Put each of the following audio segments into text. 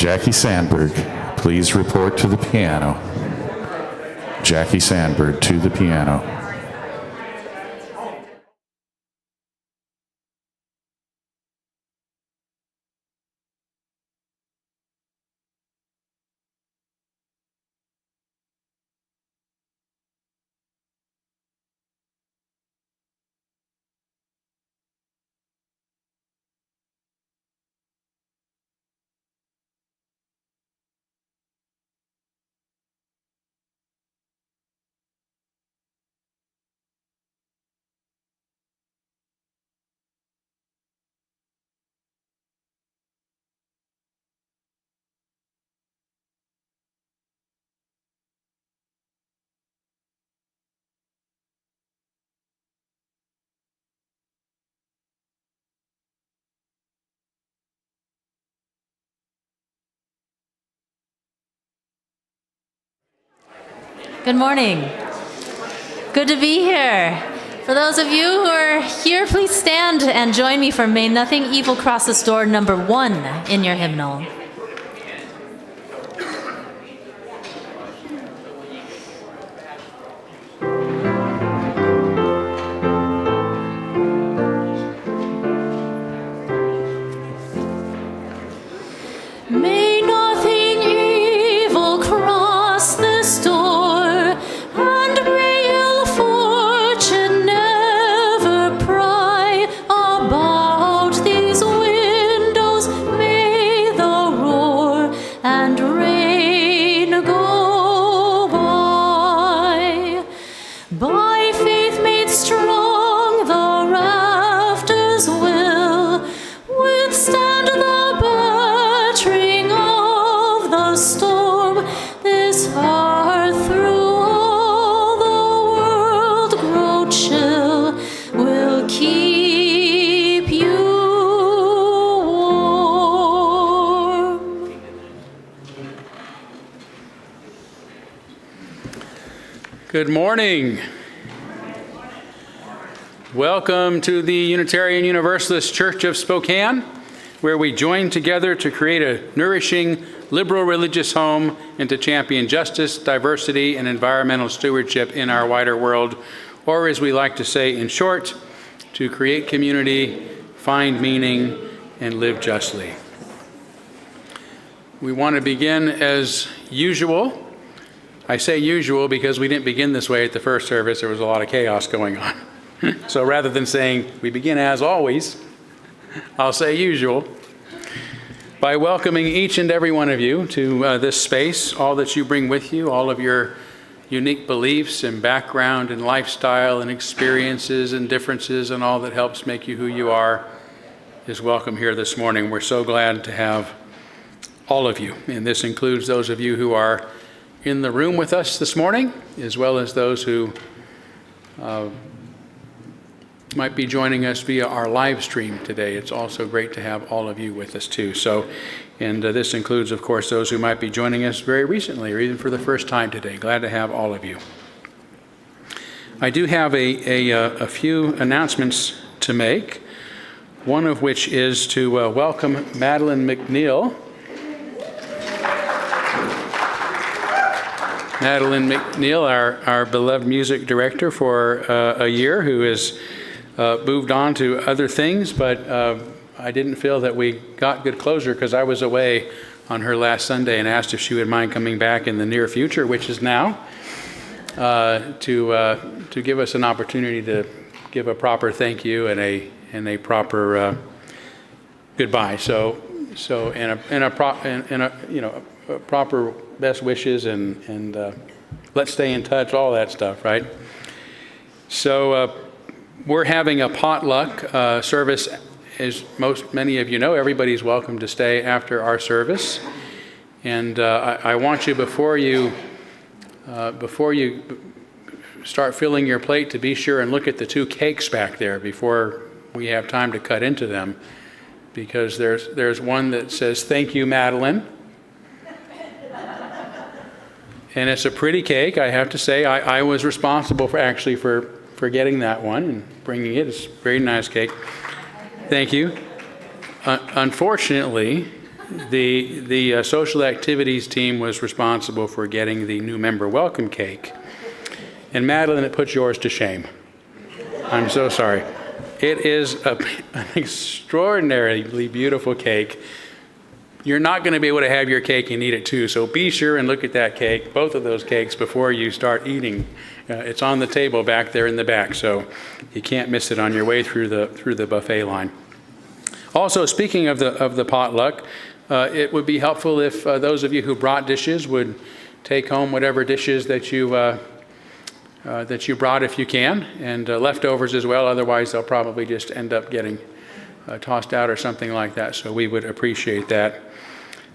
Jackie Sandberg, please report to the piano. Jackie Sandberg to the piano. Good morning. Good to be here. For those of you who are here, please stand and join me for May Nothing Evil Crosses Door number 1 in your hymnal. May nothing evil cross this door, and may ill fortune never pry about these windows. May the roar and rain go by. By faith made strong, the rafters will withstand the battering of the storm. This far through all the world grow chill will keep you warm. Good morning. Welcome to the Unitarian Universalist Church of Spokane, where we join together to create a nourishing, liberal religious home and to champion justice, diversity, and environmental stewardship in our wider world, or as we like to say in short, to create community, find meaning, and live justly. We want to begin as usual. I say usual because we didn't begin this way at the first service. There was a lot of chaos going on. So rather than saying we begin as always, I'll say usual, by welcoming each and every one of you to this space, all that you bring with you, all of your unique beliefs and background and lifestyle and experiences and differences and all that helps make you who you are is welcome here this morning. We're so glad to have all of you, and this includes those of you who are in the room with us this morning, as well as those who might be joining us via our live stream today. It's also great to have all of you with us too. So, and this includes, of course, those who might be joining us very recently or even for the first time today. Glad to have all of you. I do have a few announcements to make, one of which is to welcome Madeline McNeil. Madeline McNeil, our beloved music director for a year, who has moved on to other things, but I didn't feel that we got good closure because I was away on her last Sunday and asked if she would mind coming back in the near future, which is now, to give us an opportunity to give a proper thank you and a proper goodbye. So in a proper best wishes and let's stay in touch, all that stuff, right? So we're having a potluck service. As many of you know, everybody's welcome to stay after our service. And I want you, before you start filling your plate, to be sure and look at the 2 cakes back there before we have time to cut into them, because there's one that says, "Thank you, Madeline." And it's a pretty cake, I have to say. I was responsible for getting that one and bringing it. It's a very nice cake. Thank you. Unfortunately, The social activities team was responsible for getting the new member welcome cake. And Madeline, it puts yours to shame. I'm so sorry. It is an extraordinarily beautiful cake. You're not going to be able to have your cake and eat it too, so be sure and look at that cake, both of those cakes, before you start eating. It's on the table back there in the back, so you can't miss it on your way through the buffet line. Also, speaking of the potluck, it would be helpful if those of you who brought dishes would take home whatever dishes that you brought if you can, and leftovers as well. Otherwise, they'll probably just end up getting tossed out or something like that, so we would appreciate that.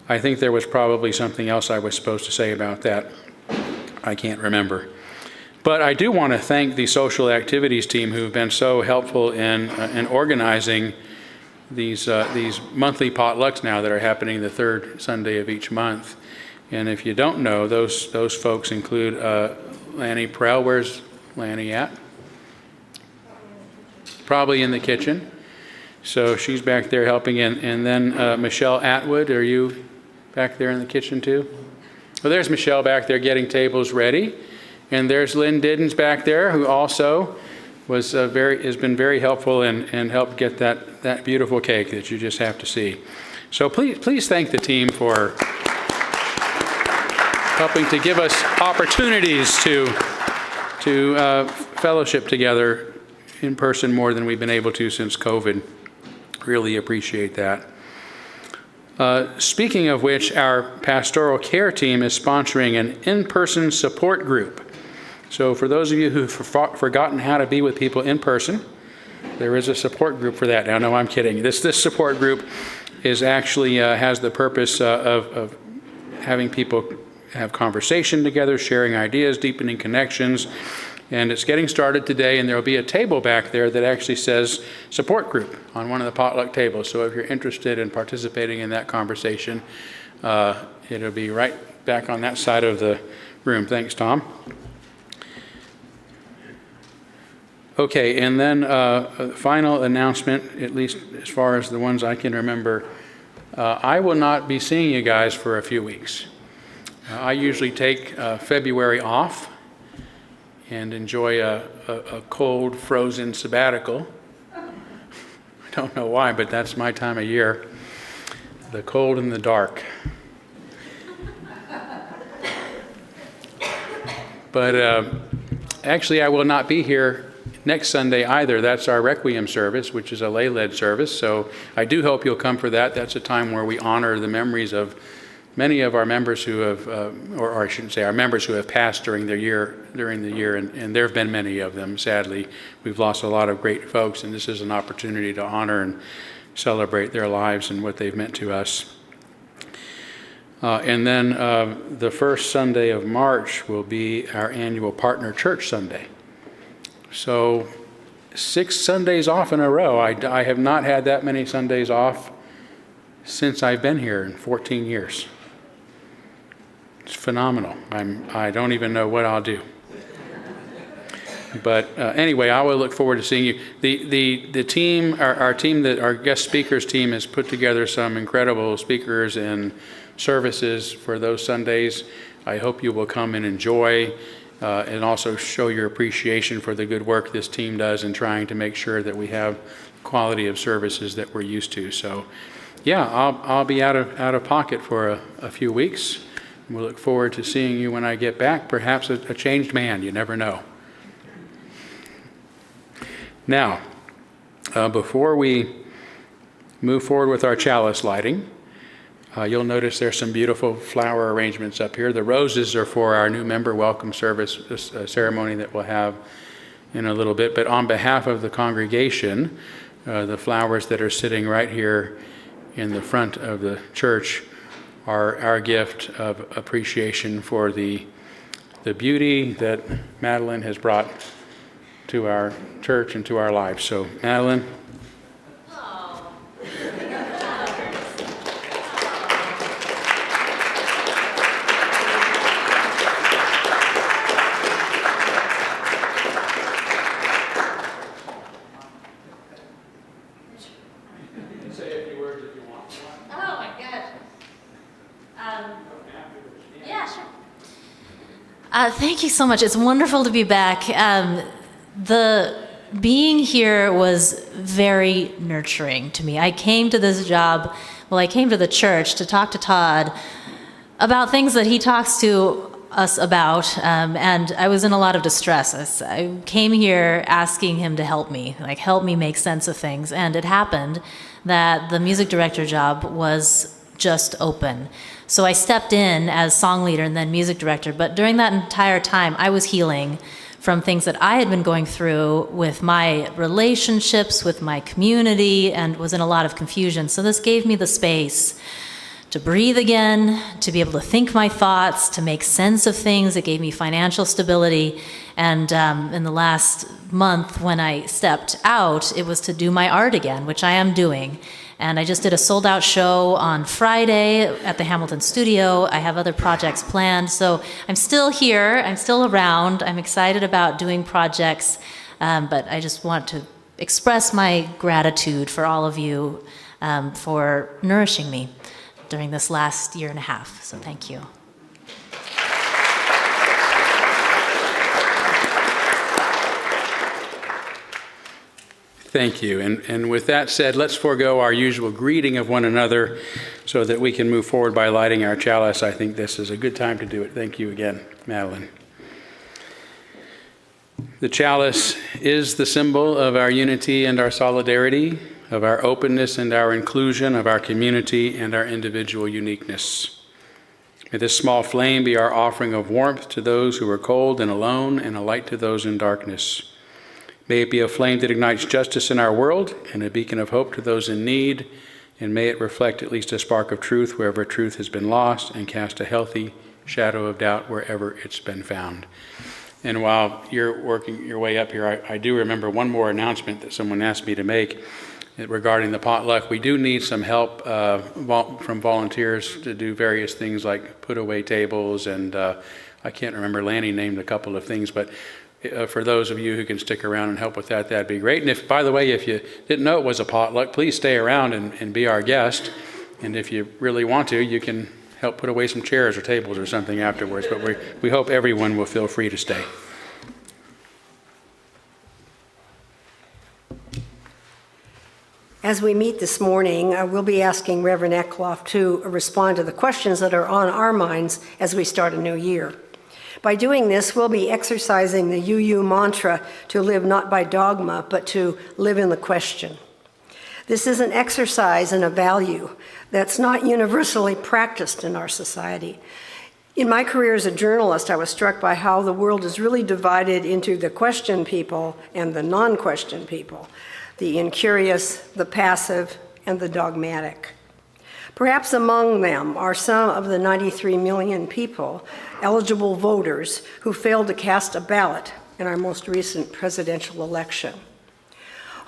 I think there was probably something else I was supposed to say about that. I can't remember. But I do want to thank the social activities team who've been so helpful in organizing these monthly potlucks now that are happening the third Sunday of each month. And if you don't know, those folks include Lanny Prell. Where's Lanny at? Probably in the kitchen. So she's back there helping. And then Michelle Atwood, are you back there in the kitchen too? Well, there's Michelle back there getting tables ready. And there's Lynn Diddens back there, who also has been very helpful and helped get that beautiful cake that you just have to see. So please thank the team for helping to give us opportunities to fellowship together in person more than we've been able to since COVID. Really appreciate that. Speaking of which, our pastoral care team is sponsoring an in-person support group. So for those of you who've forgotten how to be with people in person, there is a support group for that. Now, no, I'm kidding. This support group is actually has the purpose of having people have conversation together, sharing ideas, deepening connections. And it's getting started today, and there will be a table back there that actually says support group on one of the potluck tables. So if you're interested in participating in that conversation, it'll be right back on that side of the room. Thanks, Tom. Okay, and then a final announcement, at least as far as the ones I can remember. I will not be seeing you guys for a few weeks. I usually take February off and enjoy a cold, frozen sabbatical. I don't know why, but that's my time of year. The cold and the dark. But actually, I will not be here next Sunday either. That's our Requiem service, which is a lay-led service. So I do hope you'll come for that. That's a time where we honor the memories of many of our members who have, or I shouldn't say our members who have passed during the year, and there have been many of them, sadly. We've lost a lot of great folks, and this is an opportunity to honor and celebrate their lives and what they've meant to us. And then the first Sunday of March will be our annual Partner Church Sunday. So 6 Sundays off in a row. I have not had that many Sundays off since I've been here in 14 years. It's phenomenal. I don't even know what I'll do. But anyway, I will look forward to seeing you. The team, our team, our guest speakers team has put together some incredible speakers and services for those Sundays. I hope you will come and enjoy and also show your appreciation for the good work this team does in trying to make sure that we have quality of services that we're used to. So yeah, I'll be out of pocket for a few weeks. We'll look forward to seeing you when I get back, perhaps a changed man, you never know. Now, before we move forward with our chalice lighting, you'll notice there's some beautiful flower arrangements up here. The roses are for our new member welcome service, this ceremony that we'll have in a little bit. But on behalf of the congregation, the flowers that are sitting right here in the front of the church are our gift of appreciation for the beauty that Madeline has brought to our church and to our lives. So, Madeline. Say a few words if you want. Oh my gosh. Thank you so much. It's wonderful to be back. The being here was very nurturing to me. I came to this job, I came to the church to talk to Todd about things that he talks to us about, and I was in a lot of distress. I came here asking him to help me make sense of things, and it happened that the music director job was just open. So I stepped in as song leader and then music director, but during that entire time, I was healing from things that I had been going through with my relationships, with my community, and was in a lot of confusion. So this gave me the space to breathe again, to be able to think my thoughts, to make sense of things. It gave me financial stability. And in the last month when I stepped out, it was to do my art again, which I am doing. And I just did a sold-out show on Friday at the Hamilton studio. I have other projects planned. So I'm still here. I'm still around. I'm excited about doing projects. But I just want to express my gratitude for all of you for nourishing me during this last year and a half. So thank you. Thank you. And with that said, let's forego our usual greeting of one another so that we can move forward by lighting our chalice. I think this is a good time to do it. Thank you again, Madeline. The chalice is the symbol of our unity and our solidarity, of our openness and our inclusion, of our community and our individual uniqueness. May this small flame be our offering of warmth to those who are cold and alone, and a light to those in darkness. May it be a flame that ignites justice in our world and a beacon of hope to those in need, and may it reflect at least a spark of truth wherever truth has been lost, and cast a healthy shadow of doubt wherever it's been found. And while you're working your way up here, I do remember one more announcement that someone asked me to make regarding the potluck. We do need some help from volunteers to do various things like put away tables, and I can't remember, Lanny named a couple of things, but for those of you who can stick around and help with that, that'd be great. And if, by the way, if you didn't know it was a potluck, please stay around and be our guest. And if you really want to, you can help put away some chairs or tables or something afterwards. But we hope everyone will feel free to stay. As we meet this morning, we'll be asking Reverend Eklof to respond to the questions that are on our minds as we start a new year. By doing this, we'll be exercising the UU mantra to live not by dogma, but to live in the question. This is an exercise and a value that's not universally practiced in our society. In my career as a journalist, I was struck by how the world is really divided into the question people and the non-question people, the incurious, the passive, and the dogmatic. Perhaps among them are some of the 93 million people, eligible voters, who failed to cast a ballot in our most recent presidential election.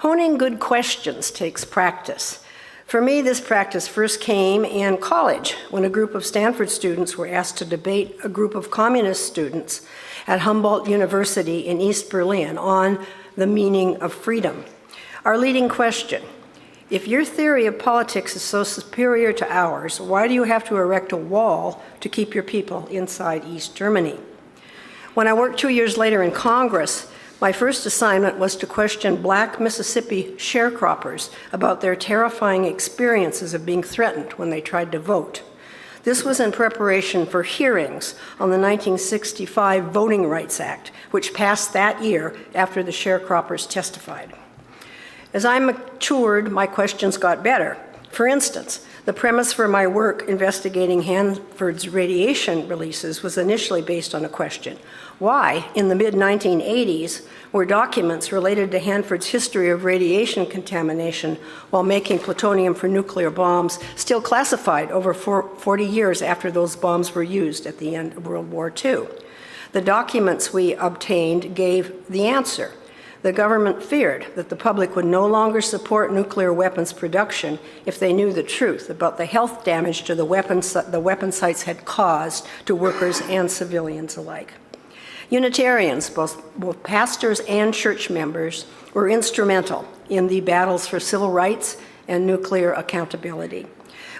Honing good questions takes practice. For me, this practice first came in college when a group of Stanford students were asked to debate a group of communist students at Humboldt University in East Berlin on the meaning of freedom. Our leading question: if your theory of politics is so superior to ours, why do you have to erect a wall to keep your people inside East Germany? When I worked 2 years later in Congress, my first assignment was to question Black Mississippi sharecroppers about their terrifying experiences of being threatened when they tried to vote. This was in preparation for hearings on the 1965 Voting Rights Act, which passed that year after the sharecroppers testified. As I matured, my questions got better. For instance, the premise for my work investigating Hanford's radiation releases was initially based on a question: why, in the mid-1980s, were documents related to Hanford's history of radiation contamination while making plutonium for nuclear bombs still classified over 40 years after those bombs were used at the end of World War II? The documents we obtained gave the answer. The government feared that the public would no longer support nuclear weapons production if they knew the truth about the health damage to the weapon sites had caused to workers and civilians alike. Unitarians, both pastors and church members, were instrumental in the battles for civil rights and nuclear accountability.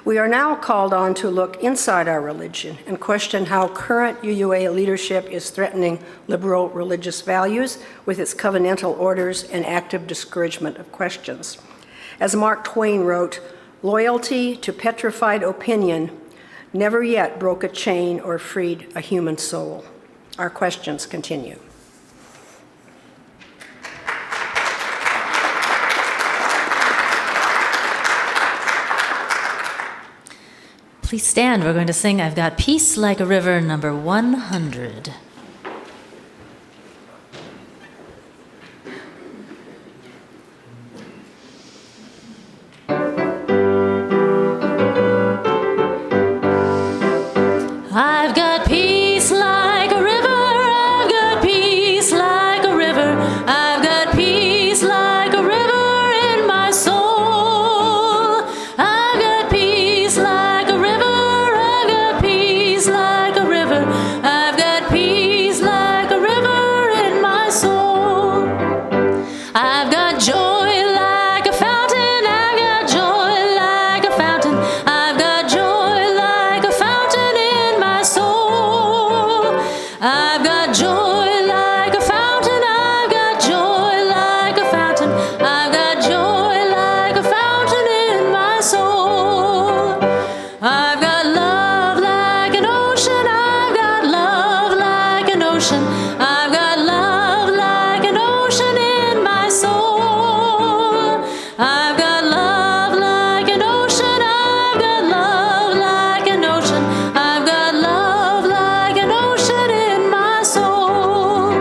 We are now called on to look inside our religion and question how current UUA leadership is threatening liberal religious values with its covenantal orders and active discouragement of questions. As Mark Twain wrote, "Loyalty to petrified opinion never yet broke a chain or freed a human soul." Our questions continue. Please stand. We're going to sing I've Got Peace Like a River, number 100. I've got peace like a river, I've got peace like a river, I've got peace like a river in my soul. I've got peace like a river, I've got peace like a river, I've got peace like a river in my soul. I've got joy like a fountain, I've got joy like a fountain, I've got joy like a fountain in my soul. I've got joy like a fountain, I've got joy like a fountain, I've got joy like a fountain in my soul. I've got love like an ocean, I've got love like an ocean, I've got love like an ocean in my soul. I've got love like an ocean, I've got love like an ocean, I've got love like an ocean in my soul.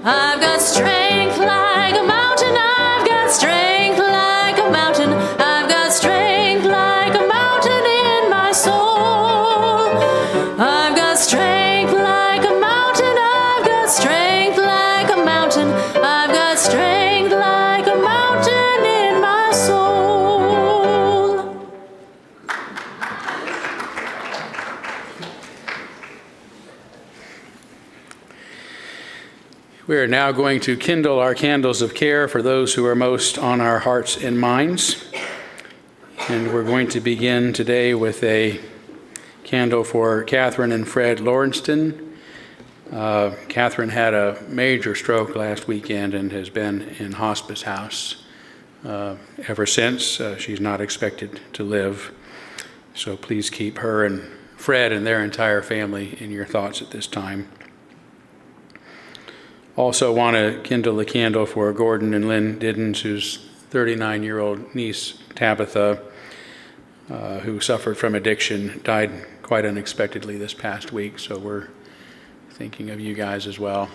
I've got strength like a mountain, I've got strength like a mountain, I've got strength like a mountain in my soul. I've got strength like a mountain, I've got strength like a mountain, I've got strength like a mountain in my soul. We are now going to kindle our candles of care for those who are most on our hearts and minds. And we're going to begin today with a candle for Catherine and Fred Lawrenceston. Catherine had a major stroke last weekend and has been in hospice house ever since. She's not expected to live. So please keep her and Fred and their entire family in your thoughts at this time. Also want to kindle a candle for Gordon and Lynn Diddens, whose 39-year-old niece, Tabitha, who suffered from addiction, died quite unexpectedly this past week. So we're thinking of you guys as well.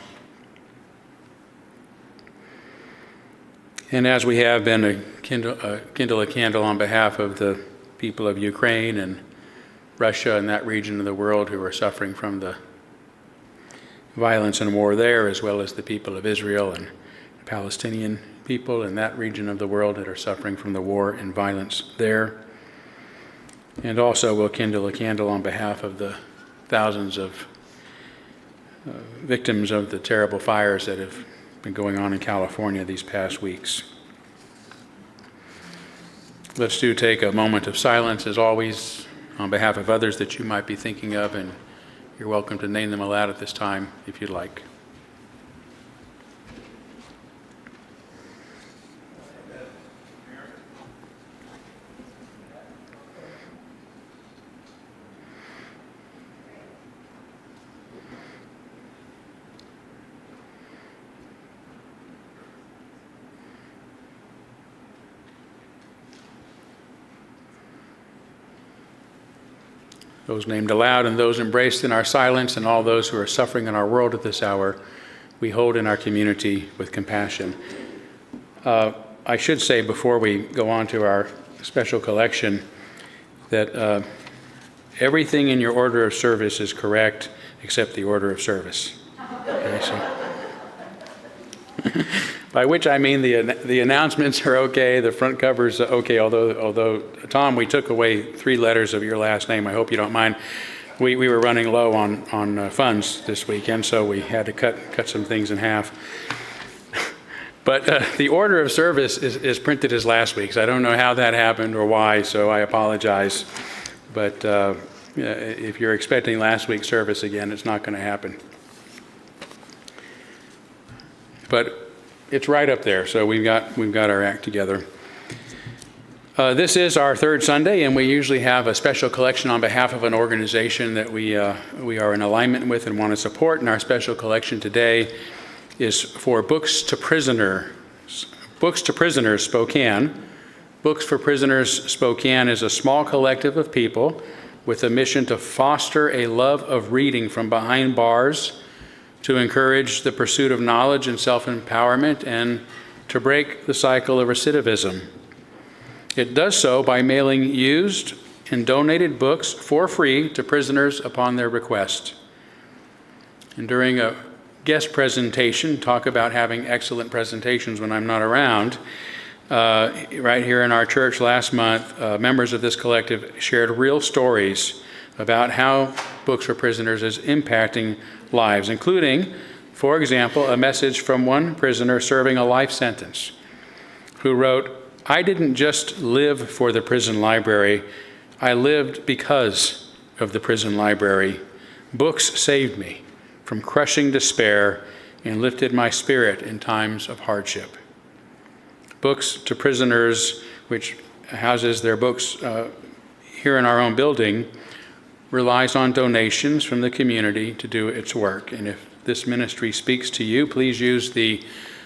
And as we have been, kindle a candle on behalf of the people of Ukraine and Russia and that region of the world who are suffering from the violence and war there, as well as the people of Israel and the Palestinian people in that region of the world that are suffering from the war and violence there. And also we'll kindle a candle on behalf of the thousands of victims of the terrible fires that have been going on in California these past weeks. Let's take a moment of silence, as always, on behalf of others that you might be thinking of, and you're welcome to name them aloud at this time if you'd like. Those named aloud and those embraced in our silence, and all those who are suffering in our world at this hour, we hold in our community with compassion. I should say before we go on to our special collection that everything in your order of service is correct except the order of service. Okay, so by which I mean the announcements are okay, the front cover's okay, although Tom, we took away 3 letters of your last name. I hope you don't mind. We were running low on funds this weekend, so we had to cut some things in half. But the order of service is printed as last week's. I don't know how that happened or why, so I apologize. But if you're expecting last week's service again, it's not going to happen. But it's right up there, so we've got our act together. This is our third Sunday, and we usually have a special collection on behalf of an organization that we are in alignment with and want to support. And our special collection today is for Books to Prisoners. Books to Prisoners Spokane. Books for Prisoners Spokane is a small collective of people with a mission to foster a love of reading from behind bars, to encourage the pursuit of knowledge and self-empowerment, and to break the cycle of recidivism. It does so by mailing used and donated books for free to prisoners upon their request. And during a guest presentation, talk about having excellent presentations when I'm not around, right here in our church last month, members of this collective shared real stories about how Books for Prisoners is impacting lives, including, for example, a message from one prisoner serving a life sentence who wrote, "I didn't just live for the prison library, I lived because of the prison library. Books saved me from crushing despair and lifted my spirit in times of hardship." Books to Prisoners, which houses their books here in our own building, relies on donations from the community to do its work. And if this ministry speaks to you, please use the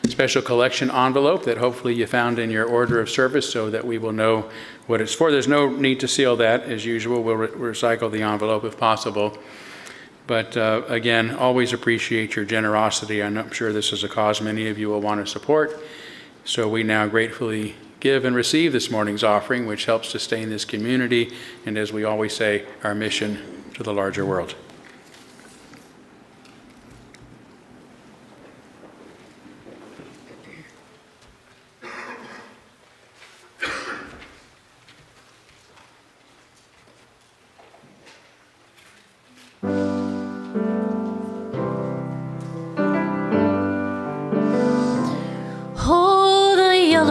special collection envelope that hopefully you found in your order of service so that we will know what it's for. There's no need to seal that. As usual, we'll recycle the envelope if possible. But again, always appreciate your generosity. I'm sure this is a cause many of you will want to support. So we now gratefully give and receive this morning's offering, which helps sustain this community and, as we always say, our mission to the larger world.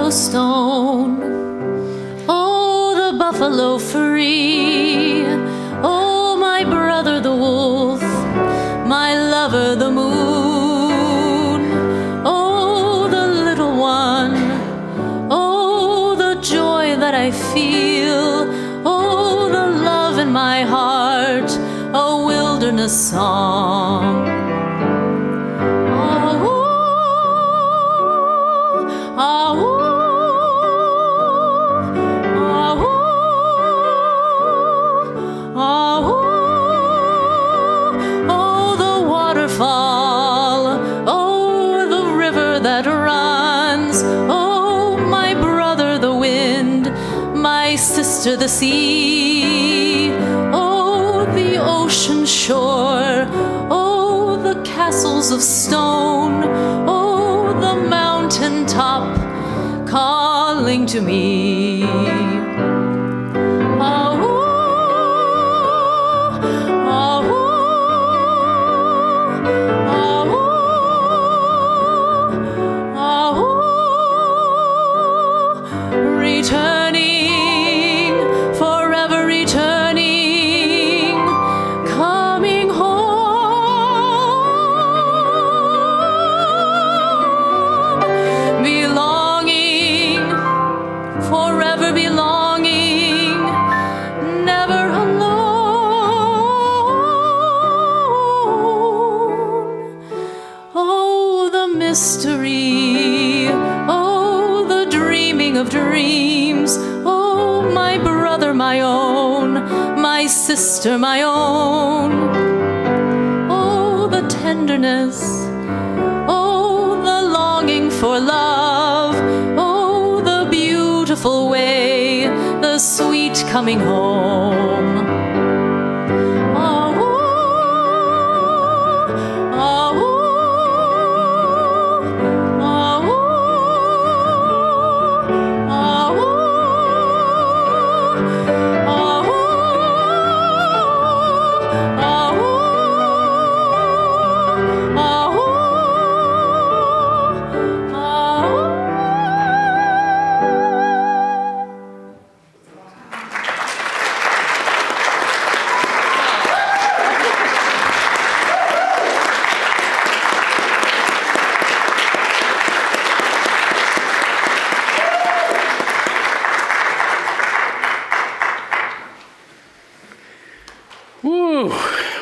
Stone, oh, the buffalo free, oh, my brother the wolf, my lover the moon, oh, the little one, oh, the joy that I feel, oh, the love in my heart, a wilderness song. To the sea, oh, the ocean shore, oh, the castles of stone, oh, the mountain top calling to me. Mystery, oh, the dreaming of dreams, oh, my brother, my own, my sister, my own, oh, the tenderness, oh, the longing for love, oh, the beautiful way, the sweet coming home. Oh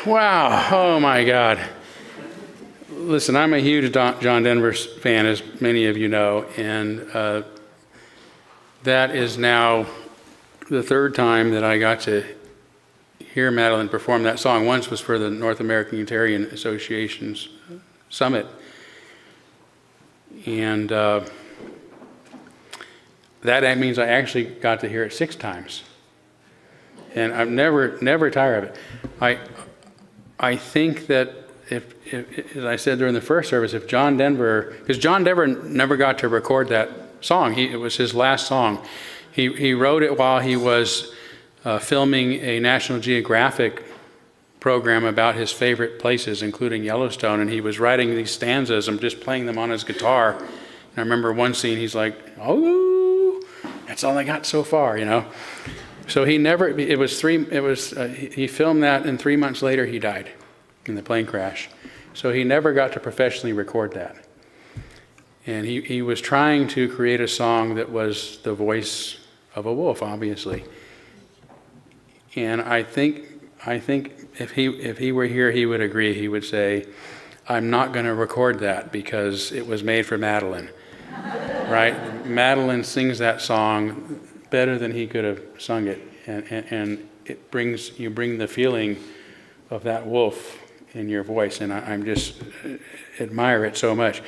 Wow. Oh, my God. Listen, I'm a huge John Denver fan, as many of you know, and that is now the third time that I got to hear Madeline perform that song. Once was for the North American Unitarian Association's Summit, and that means I actually got to hear it 6 times, and I'm never tired of it. I think that if, as I said during the first service, if John Denver, because John Denver never got to record that song, it was his last song. He wrote it while he was filming a National Geographic program about his favorite places, including Yellowstone, and he was writing these stanzas and just playing them on his guitar. And I remember one scene, he's like, "Oh, that's all I got so far," you know. So he never. He filmed that, and 3 months later he died in the plane crash. So he never got to professionally record that. And he was trying to create a song that was the voice of a wolf, obviously. And I think if he were here, he would agree. He would say, "I'm not going to record that because it was made for Madeline." Right? Madeline sings that song better than he could have sung it, and it bring the feeling of that wolf in your voice, and I'm just admire it so much.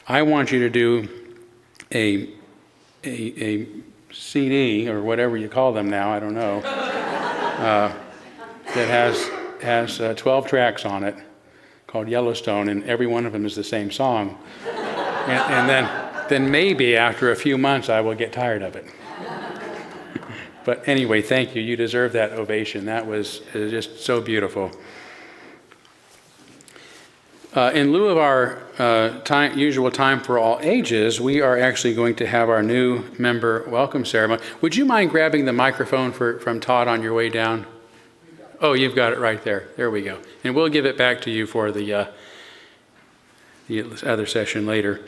I want you to do a CD or whatever you call them now, I don't know, that has 12 tracks on it called Yellowstone, and every one of them is the same song. And then maybe after a few months I will get tired of it. But anyway, thank you. You deserve that ovation. That was just so beautiful. In lieu of our usual time for all ages, we are actually going to have our new member welcome ceremony. Would you mind grabbing the microphone from Todd on your way down? Oh, you've got it right there. There we go. And we'll give it back to you for the other session later.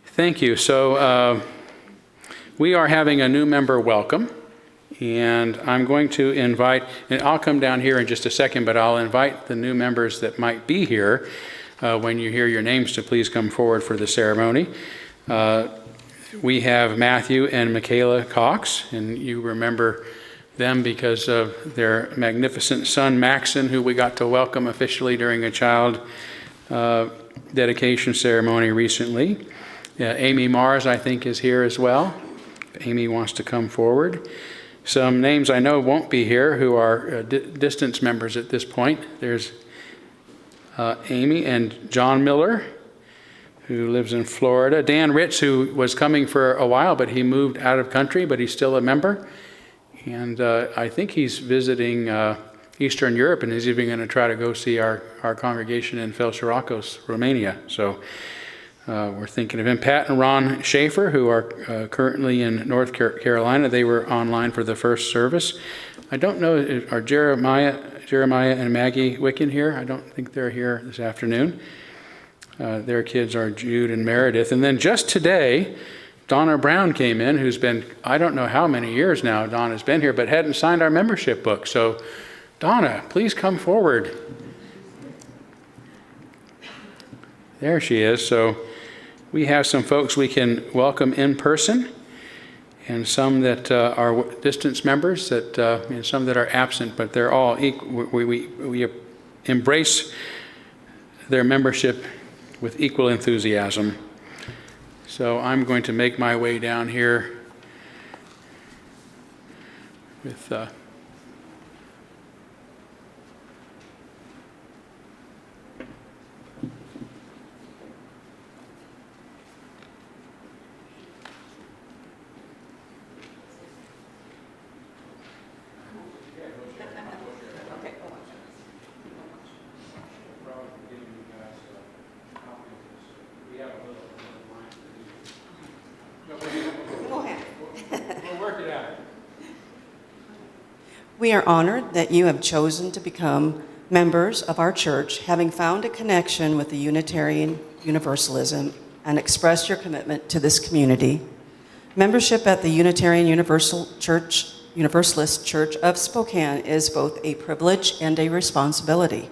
Thank you. So we are having a new member welcome. And I'm going to invite, and I'll come down here in just a second, but I'll invite the new members that might be here when you hear your names to please come forward for the ceremony. We have Matthew and Michaela Cox, and you remember them because of their magnificent son, Maxon, who we got to welcome officially during a child dedication ceremony recently. Amy Mars, I think, is here as well. If Amy wants to come forward. Some names I know won't be here who are distance members at this point. There's Amy and John Miller, who lives in Florida. Dan Ritz, who was coming for a while, but he moved out of country, but he's still a member. And I think he's visiting Eastern Europe, and he's even going to try to go see our congregation in Felșiracos, Romania. So we're thinking of him. Pat and Ron Schaefer, who are currently in North Carolina. They were online for the first service. I don't know, are Jeremiah and Maggie Wicken here? I don't think they're here this afternoon. Their kids are Jude and Meredith. And then just today, Donna Brown came in, who's been, I don't know how many years now Donna's been here, but hadn't signed our membership book. So, Donna, please come forward. There she is. So we have some folks we can welcome in person, and some that are distance members, and some that are absent, but they're all equal. We embrace their membership with equal enthusiasm. So I'm going to make my way down here with We are honored that you have chosen to become members of our church, having found a connection with the Unitarian Universalism and expressed your commitment to this community. Membership at the Unitarian Universal Church Universalist Church of Spokane is both a privilege and a responsibility.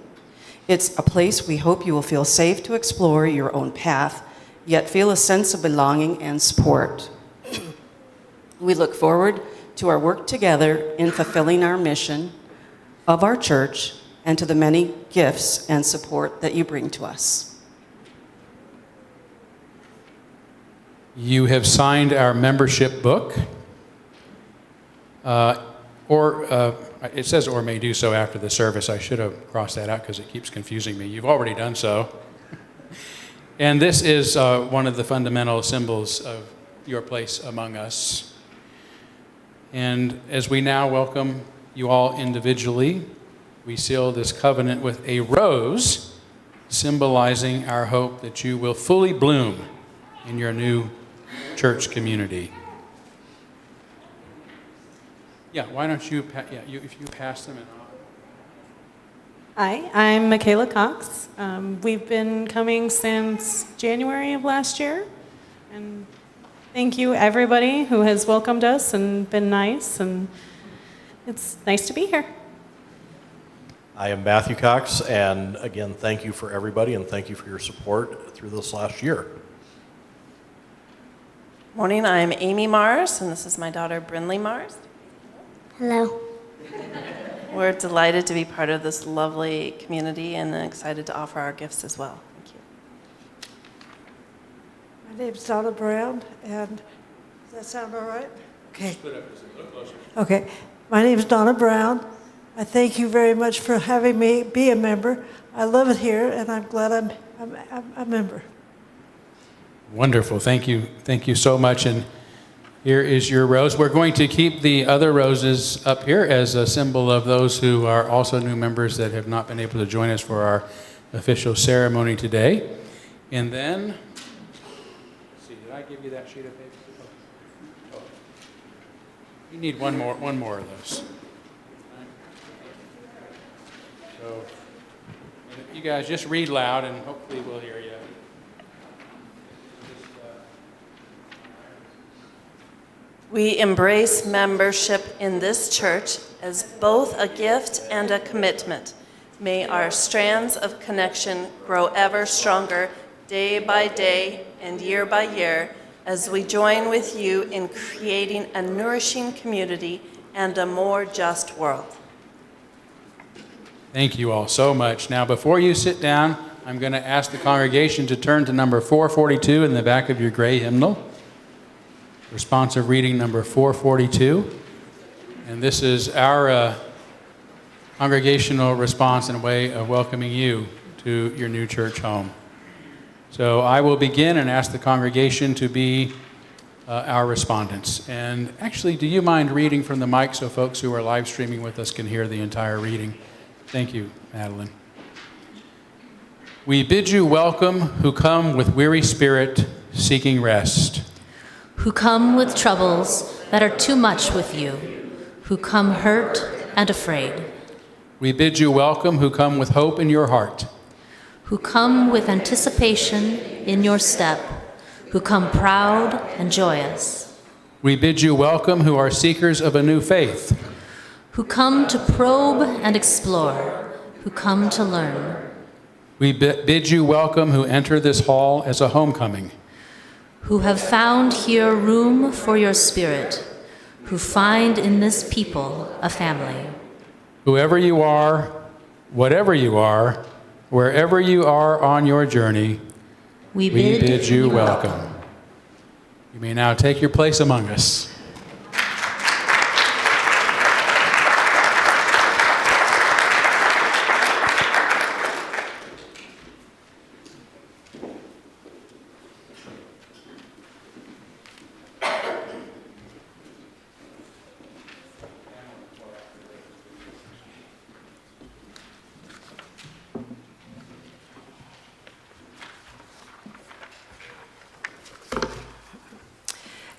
It's a place we hope you will feel safe to explore your own path, yet feel a sense of belonging and support. We look forward to our work together in fulfilling our mission of our church and to the many gifts and support that you bring to us. You have signed our membership book, it says or may do so after the service. I should have crossed that out because it keeps confusing me. You've already done so. And this is one of the fundamental symbols of your place among us. And as we now welcome you all individually, we seal this covenant with a rose, symbolizing our hope that you will fully bloom in your new church community. Yeah, why don't you, if you pass them. Hi, I'm Michaela Cox. We've been coming since January of last year. And thank you, everybody who has welcomed us and been nice. And it's nice to be here. I am Matthew Cox, and again, thank you for everybody, and thank you for your support through this last year. Morning, I'm Amy Mars, and this is my daughter, Brinley Mars. Hello. We're delighted to be part of this lovely community and excited to offer our gifts as well. Thank you. My name's Donna Brown, and does that sound all right? Okay. Okay. My name's Donna Brown. I thank you very much for having me be a member. I love it here, and I'm glad I'm a member. Wonderful. Thank you. Thank you so much. And here is your rose. We're going to keep the other roses up here as a symbol of those who are also new members that have not been able to join us for our official ceremony today. And then, let's see, did I give you that sheet of paper? Oh. You need one more of those. So, you guys just read loud and hopefully we'll hear you. We embrace membership in this church as both a gift and a commitment. May our strands of connection grow ever stronger day by day and year by year as we join with you in creating a nourishing community and a more just world. Thank you all so much. Now, before you sit down, I'm going to ask the congregation to turn to number 442 in the back of your gray hymnal. Responsive reading number 442. And this is our congregational response and way of welcoming you to your new church home. So I will begin and ask the congregation to be our respondents. And actually, do you mind reading from the mic so folks who are live streaming with us can hear the entire reading? Thank you, Madeline. We bid you welcome who come with weary spirit seeking rest. Who come with troubles that are too much with you, who come hurt and afraid. We bid you welcome who come with hope in your heart. Who come with anticipation in your step, who come proud and joyous. We bid you welcome who are seekers of a new faith. Who come to probe and explore, who come to learn. We bid you welcome who enter this hall as a homecoming. Who have found here room for your spirit, who find in this people a family. Whoever you are, whatever you are, wherever you are on your journey, we bid you welcome. You may now take your place among us.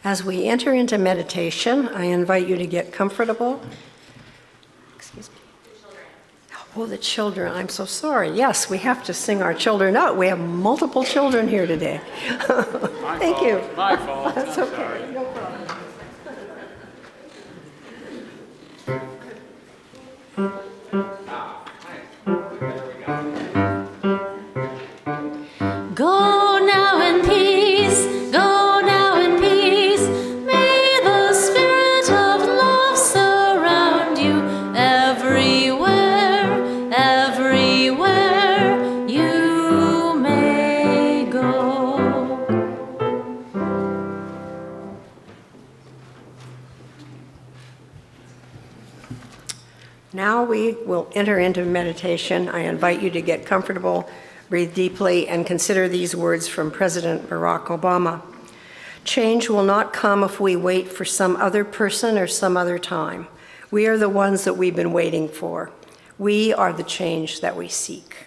As we enter into meditation, I invite you to get comfortable. Excuse me. Oh, the children. I'm so sorry. Yes, we have to sing our children out. We have multiple children here today. Thank you. My fault. That's okay. No problem. Now we will enter into meditation. I invite you to get comfortable, breathe deeply, and consider these words from President Barack Obama. Change will not come if we wait for some other person or some other time. We are the ones that we've been waiting for. We are the change that we seek.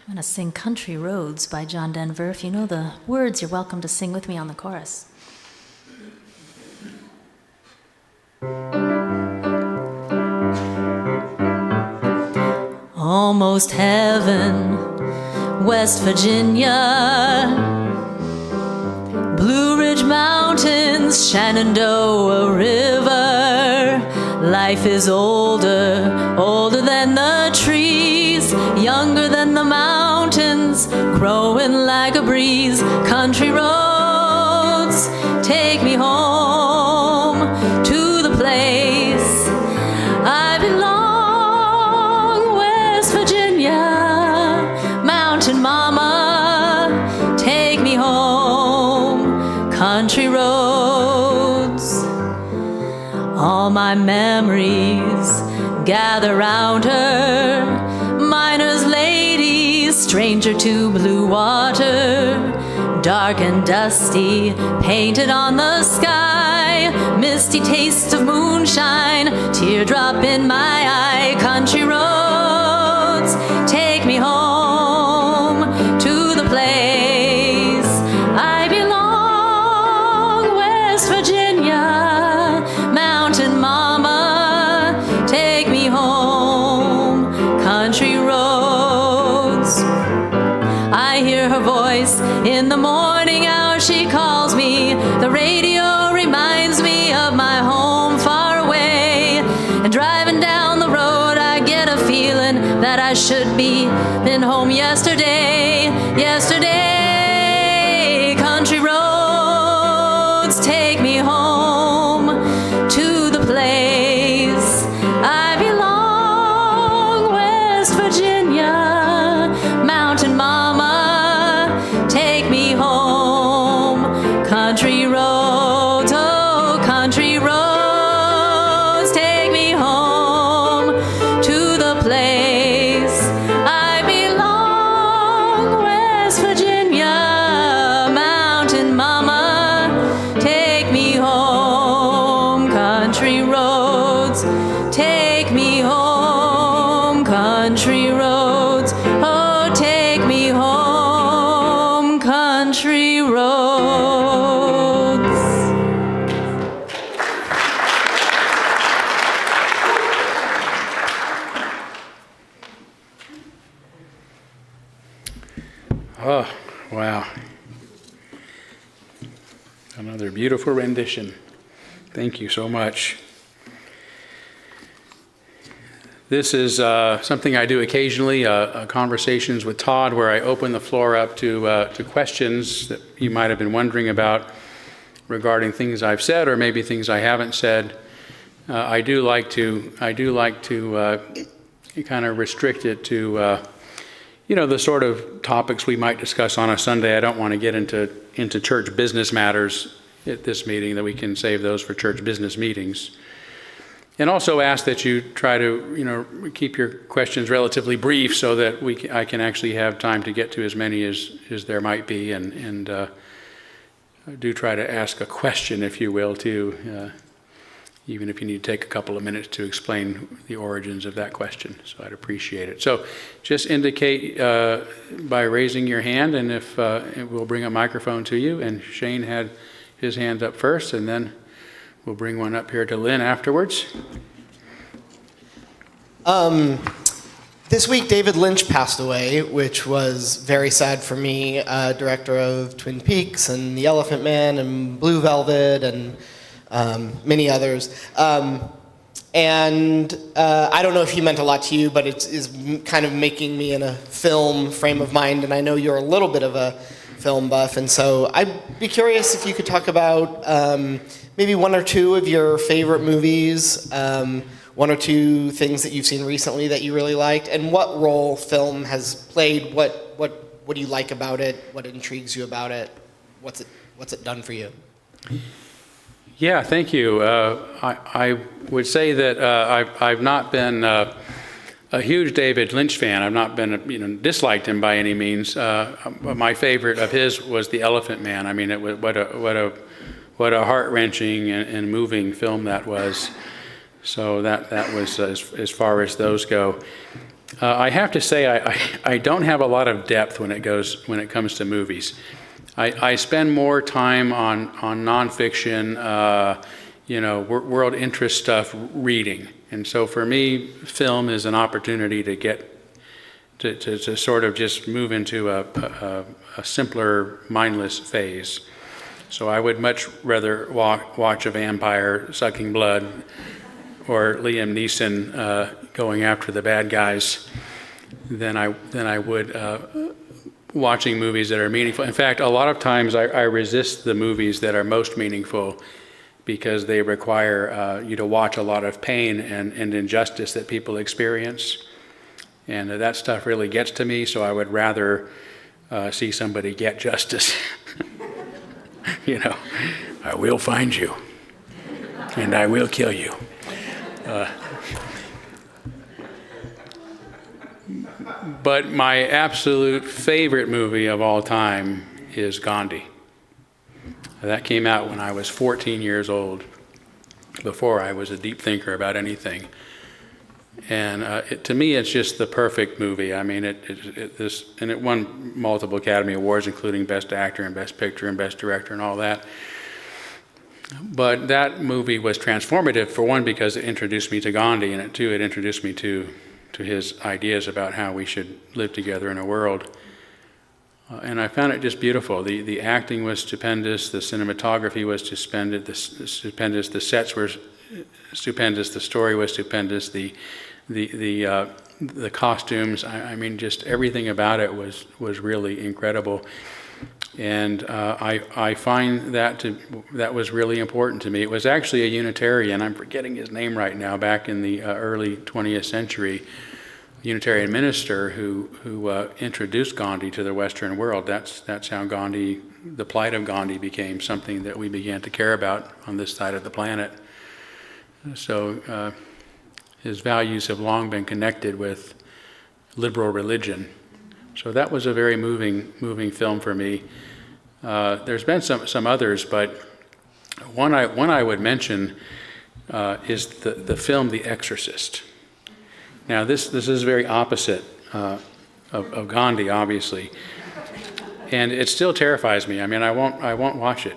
I'm going to sing Country Roads by John Denver. If you know the words, you're welcome to sing with me on the chorus. Almost heaven, West Virginia, Blue Ridge Mountains, Shenandoah River. Life is older, older than the trees, younger than the mountains, growing like a breeze. Country roads, take me home to the place I belong. West Virginia, mountain mama, take me home. Country roads, all my memories gather round her. Miner's lady, stranger to blue water, dark and dusty, painted on the sky. Misty taste of moonshine, teardrop in my eye. Country roads, take me home to the place I belong. West Virginia, mountain mama, take me home. Country roads, I hear her voice in the morning hour. She calls me. The radio reminds me of my home far away. And driving down the road, I get a feeling that I should be been home yesterday. Yesterday, country roads, take me home to the place I belong. West Virginia, mountain mama, take me home. Country roads, oh, country roads, take me home to the place I belong. West Virginia, mountain mama, take me home. Country roads, take me home. Country roads, oh, take me home. Country roads. Oh, wow. Another beautiful rendition. Thank you so much. This is something I do occasionally, conversations with Todd, where I open the floor up to questions that you might have been wondering about regarding things I've said or maybe things I haven't said. I do like to kind of restrict it to the sort of topics we might discuss on a Sunday. I don't want to get into church business matters at this meeting, that we can save those for church business meetings. And also ask that you try to, keep your questions relatively brief so that I can actually have time to get to as many as there might be, and do try to ask a question, if you will, too, even if you need to take a couple of minutes to explain the origins of that question. So I'd appreciate it. So just indicate by raising your hand, and if we'll bring a microphone to you. And Shane had his hand up first, and then we'll bring one up here to Lynn afterwards. This week, David Lynch passed away, which was very sad for me, director of Twin Peaks and The Elephant Man and Blue Velvet and many others. And I don't know if he meant a lot to you, but it is kind of making me in a film frame of mind, and I know you're a little bit of a film buff, and so I'd be curious if you could talk about maybe one or two of your favorite movies, one or two things that you've seen recently that you really liked, and what role film has played. What do you like about it? What intrigues you about it? What's it done for you? Yeah, thank you. I would say that I've not been a huge David Lynch fan. I've not been, disliked him by any means. My favorite of his was The Elephant Man. I mean, what a heart-wrenching and moving film that was. So that was as far as those go. I have to say I don't have a lot of depth when it comes to movies. I spend more time on nonfiction, world interest stuff, reading. And so for me, film is an opportunity to get to sort of just move into a simpler, mindless phase. So I would much rather watch a vampire sucking blood, or Liam Neeson going after the bad guys, than I would watching movies that are meaningful. In fact, a lot of times I resist the movies that are most meaningful because they require you to watch a lot of pain and injustice that people experience. And that stuff really gets to me, so I would rather see somebody get justice. I will find you, and I will kill you. But my absolute favorite movie of all time is Gandhi. That came out when I was 14 years old, before I was a deep thinker about anything. And to me, it's just the perfect movie. I mean, it won multiple Academy Awards, including Best Actor and Best Picture and Best Director and all that. But that movie was transformative, for one, because it introduced me to Gandhi, and it introduced me to his ideas about how we should live together in a world. And I found it just beautiful. The acting was stupendous, the cinematography was stupendous, the sets were stupendous, the story was stupendous, the costumes, I mean, just everything about it was really incredible. And I find that was really important to me. It was actually a Unitarian, I'm forgetting his name right now, back in the early 20th century, Unitarian minister who introduced Gandhi to the Western world. That's how the plight of Gandhi became something that we began to care about on this side of the planet. So his values have long been connected with liberal religion. So that was a very moving film for me. There's been some others, but one I would mention is the film The Exorcist. Now this is very opposite of Gandhi, obviously, and it still terrifies me. I mean, I won't watch it.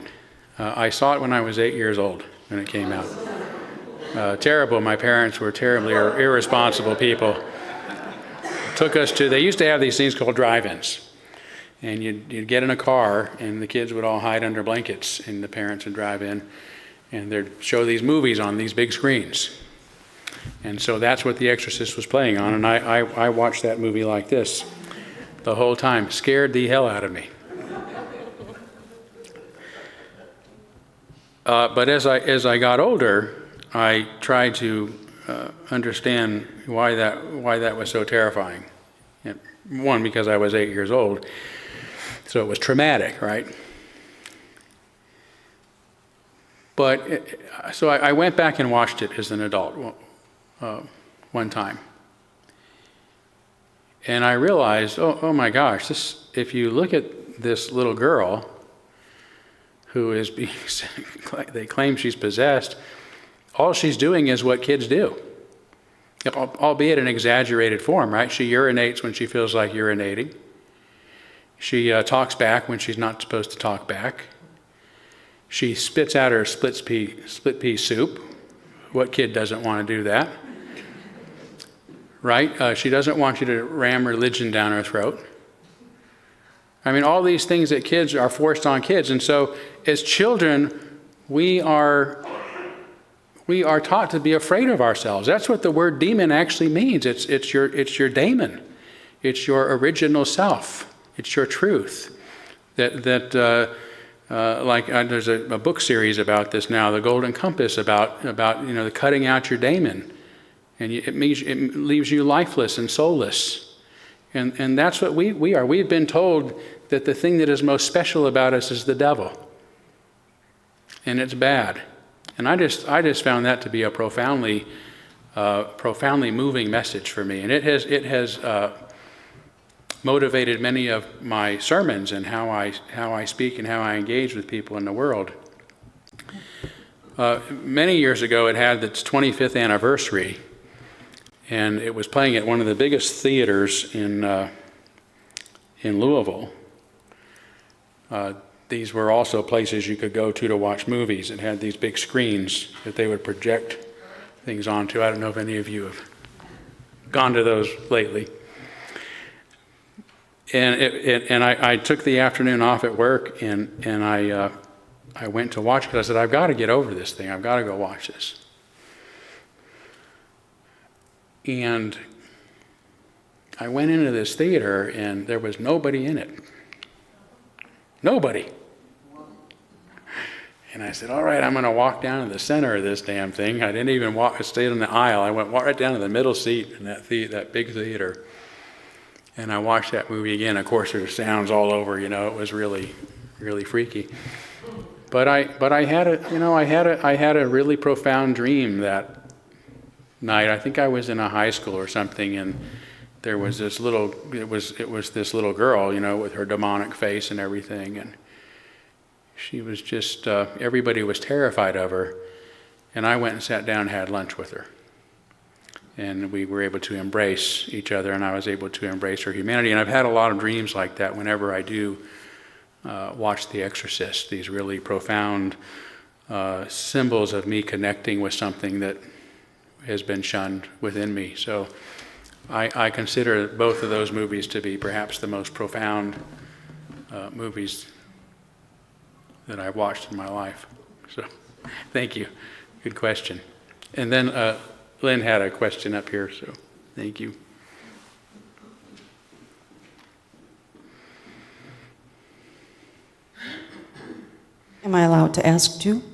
I saw it when I was 8 years old when it came out. Terrible. My parents were terribly irresponsible people. Took us they used to have these things called drive-ins. And you'd get in a car, and the kids would all hide under blankets, and the parents would drive in, and they'd show these movies on these big screens. And so that's what The Exorcist was playing on, and I watched that movie like this the whole time. Scared the hell out of me. But as I got older, I tried to understand why that was so terrifying. One, because I was 8 years old, so it was traumatic, right? So I went back and watched it as an adult one time. And I realized, oh my gosh, if you look at this little girl who is being, they claim she's possessed, all she's doing is what kids do, albeit in exaggerated form, right? She urinates when she feels like urinating. She talks back when she's not supposed to talk back. She spits out her split pea soup. What kid doesn't want to do that? Right? She doesn't want you to ram religion down her throat. I mean, all these things that kids are forced on kids. And so as children, we are taught to be afraid of ourselves. That's what the word demon actually means. It's your daemon. It's your original self. It's your truth. There's a book series about this now, The Golden Compass, about the cutting out your daemon. And it leaves you lifeless and soulless. And that's what we are. We've been told that the thing that is most special about us is the devil. And it's bad. And I just found that to be a profoundly moving message for me. And it has motivated many of my sermons and how I speak and how I engage with people in the world. Many years ago, it had its 25th anniversary. And it was playing at one of the biggest theaters in Louisville. These were also places you could go to watch movies. It had these big screens that they would project things onto. I don't know if any of you have gone to those lately. And I took the afternoon off at work, and I went to watch it because I said, I've got to get over this thing. I've got to go watch this. And I went into this theater, and there was nobody in it. Nobody. And I said, all right, I'm going to walk down to the center of this damn thing. I didn't even stay in the aisle. I went right down to the middle seat in that big theater. And I watched that movie again. Of course, there's sounds all over. It was really, really freaky. But I had a really profound dream that night. I think I was in a high school or something, and there was this little girl, with her demonic face and everything, and she was just everybody was terrified of her. And I went and sat down and had lunch with her, and we were able to embrace each other, and I was able to embrace her humanity. And I've had a lot of dreams like that whenever I do watch The Exorcist, these really profound symbols of me connecting with something that has been shunned within me. So I consider both of those movies to be perhaps the most profound movies that I've watched in my life. So thank you. Good question. And then Lynn had a question up here, so thank you. Am I allowed to ask two?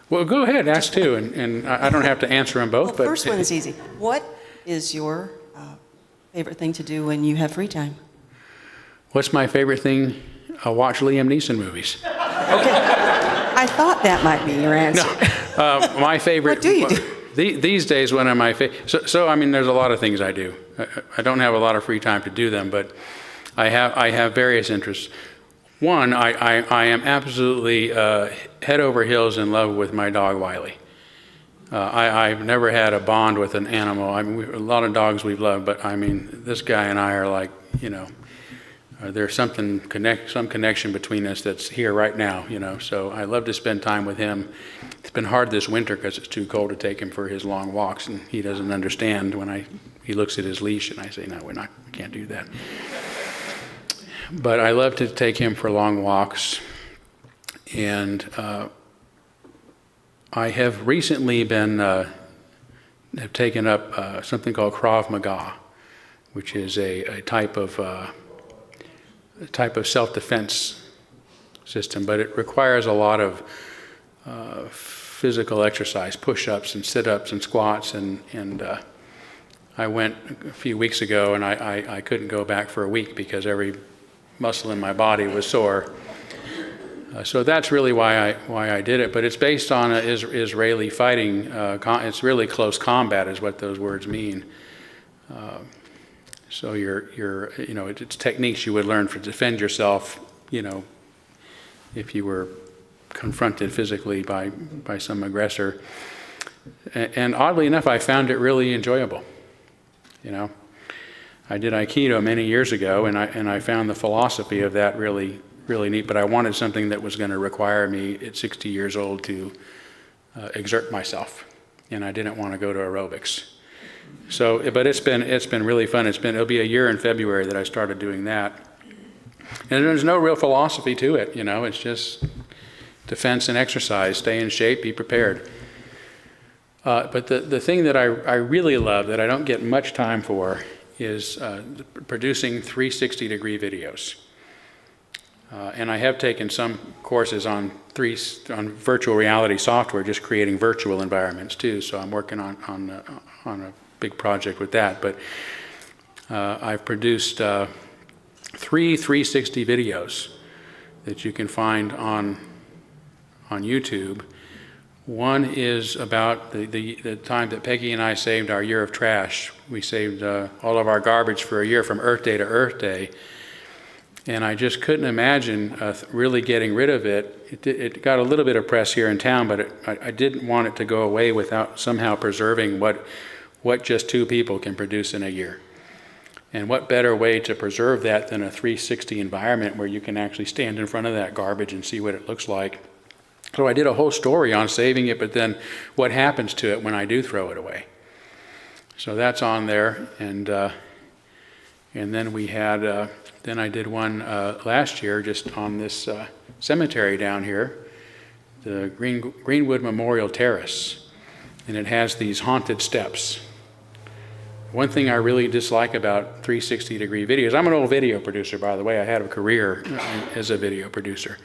Well, go ahead, ask two, and I don't have to answer them both. Well, the first one is easy. What is your favorite thing to do when you have free time? What's my favorite thing? I watch Liam Neeson movies. Okay. I thought that might be your answer. No, my favorite. What do you do? These days, one of my favorite. So I mean, there's a lot of things I do. I don't have a lot of free time to do them, but I have various interests. One, I am absolutely head over heels in love with my dog, Wiley. I've never had a bond with an animal. I mean, a lot of dogs we've loved, but I mean, this guy and I are like, there's some connection between us that's here right now, So I love to spend time with him. It's been hard this winter because it's too cold to take him for his long walks, and he doesn't understand when he looks at his leash, and I say, no, we can't do that. But I love to take him for long walks, and I have recently have taken up something called Krav Maga, which is a type of self-defense system, but it requires a lot of physical exercise, push-ups and sit-ups and squats, and I went a few weeks ago, and I couldn't go back for a week because every muscle in my body was sore. So that's really why I did it. But it's based on Israeli fighting. It's really close combat, is what those words mean. So it's techniques you would learn to defend yourself, if you were confronted physically by some aggressor. And oddly enough, I found it really enjoyable. I did Aikido many years ago, and I found the philosophy of that really, really neat. But I wanted something that was going to require me at 60 years old to exert myself, and I didn't want to go to aerobics. So, but it's been really fun. It'll be a year in February that I started doing that, and there's no real philosophy to it. It's just defense and exercise. Stay in shape, be prepared. But the thing that I really love that I don't get much time for is producing 360-degree videos. And I have taken some courses on virtual reality software, just creating virtual environments too. So I'm working on a big project with that. But I've produced 3 360 videos that you can find on YouTube. One is about the time that Peggy and I saved our year of trash. We saved all of our garbage for a year from Earth Day to Earth Day. And I just couldn't imagine really getting rid of it. It got a little bit of press here in town, but I didn't want it to go away without somehow preserving what just 2 people can produce in a year. And what better way to preserve that than a 360 environment where you can actually stand in front of that garbage and see what it looks like. So I did a whole story on saving it, but then what happens to it when I do throw it away. So that's on there. And then we had... Then I did one last year just on this cemetery down here, the Greenwood Memorial Terrace, and it has these haunted steps. One thing I really dislike about 360-degree videos, I'm an old video producer, by the way. I had a career as a video producer.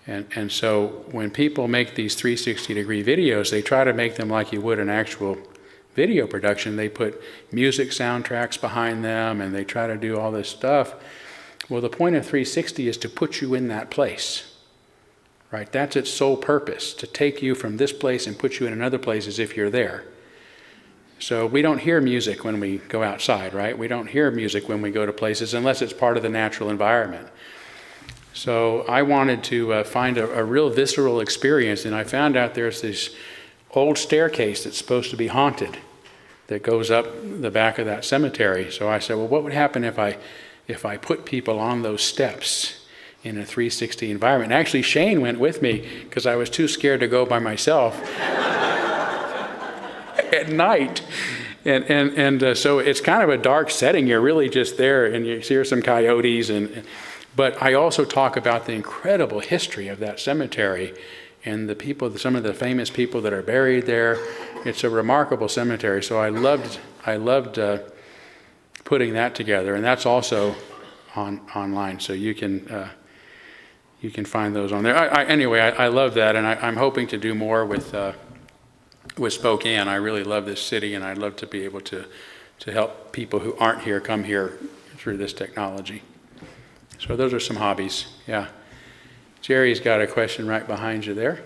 And so when people make these 360-degree videos, they try to make them like you would an actual video production. They put music soundtracks behind them, and they try to do all this stuff. Well, the point of 360 is to put you in that place, right? That's its sole purpose, to take you from this place and put you in another place as if you're there. So we don't hear music when we go outside, right? We don't hear music when we go to places unless it's part of the natural environment. So I wanted to find a real visceral experience, and I found out there's this old staircase that's supposed to be haunted that goes up the back of that cemetery. So I said, well, what would happen if I put people on those steps in a 360 environment? And actually, Shane went with me because I was too scared to go by myself at night. And so it's kind of a dark setting. You're really just there, and you hear some coyotes. But I also talk about the incredible history of that cemetery and the people, some of the famous people that are buried there. It's a remarkable cemetery. So I loved putting that together, and that's also online. So you can find those on there. Anyway, I love that, and I'm hoping to do more with Spokane. I really love this city, and I'd love to be able to help people who aren't here come here through this technology. So those are some hobbies. Yeah. Jerry's got a question right behind you there.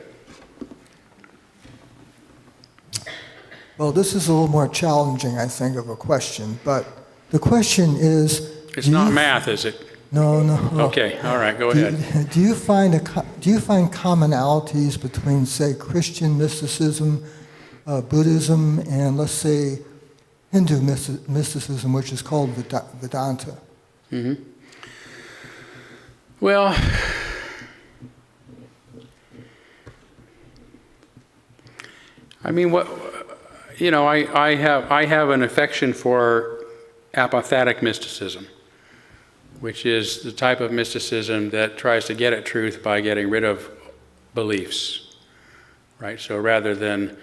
Well, this is a little more challenging, I think, of a question, but the question is... It's not math, is it? No. Okay, all right, go ahead. Do you find commonalities between, say, Christian mysticism, Buddhism, and, let's say, Hindu mysticism, which is called Vedanta? Mm-hmm. Well, I mean, I have an affection for apophatic mysticism, which is the type of mysticism that tries to get at truth by getting rid of beliefs, right? So rather than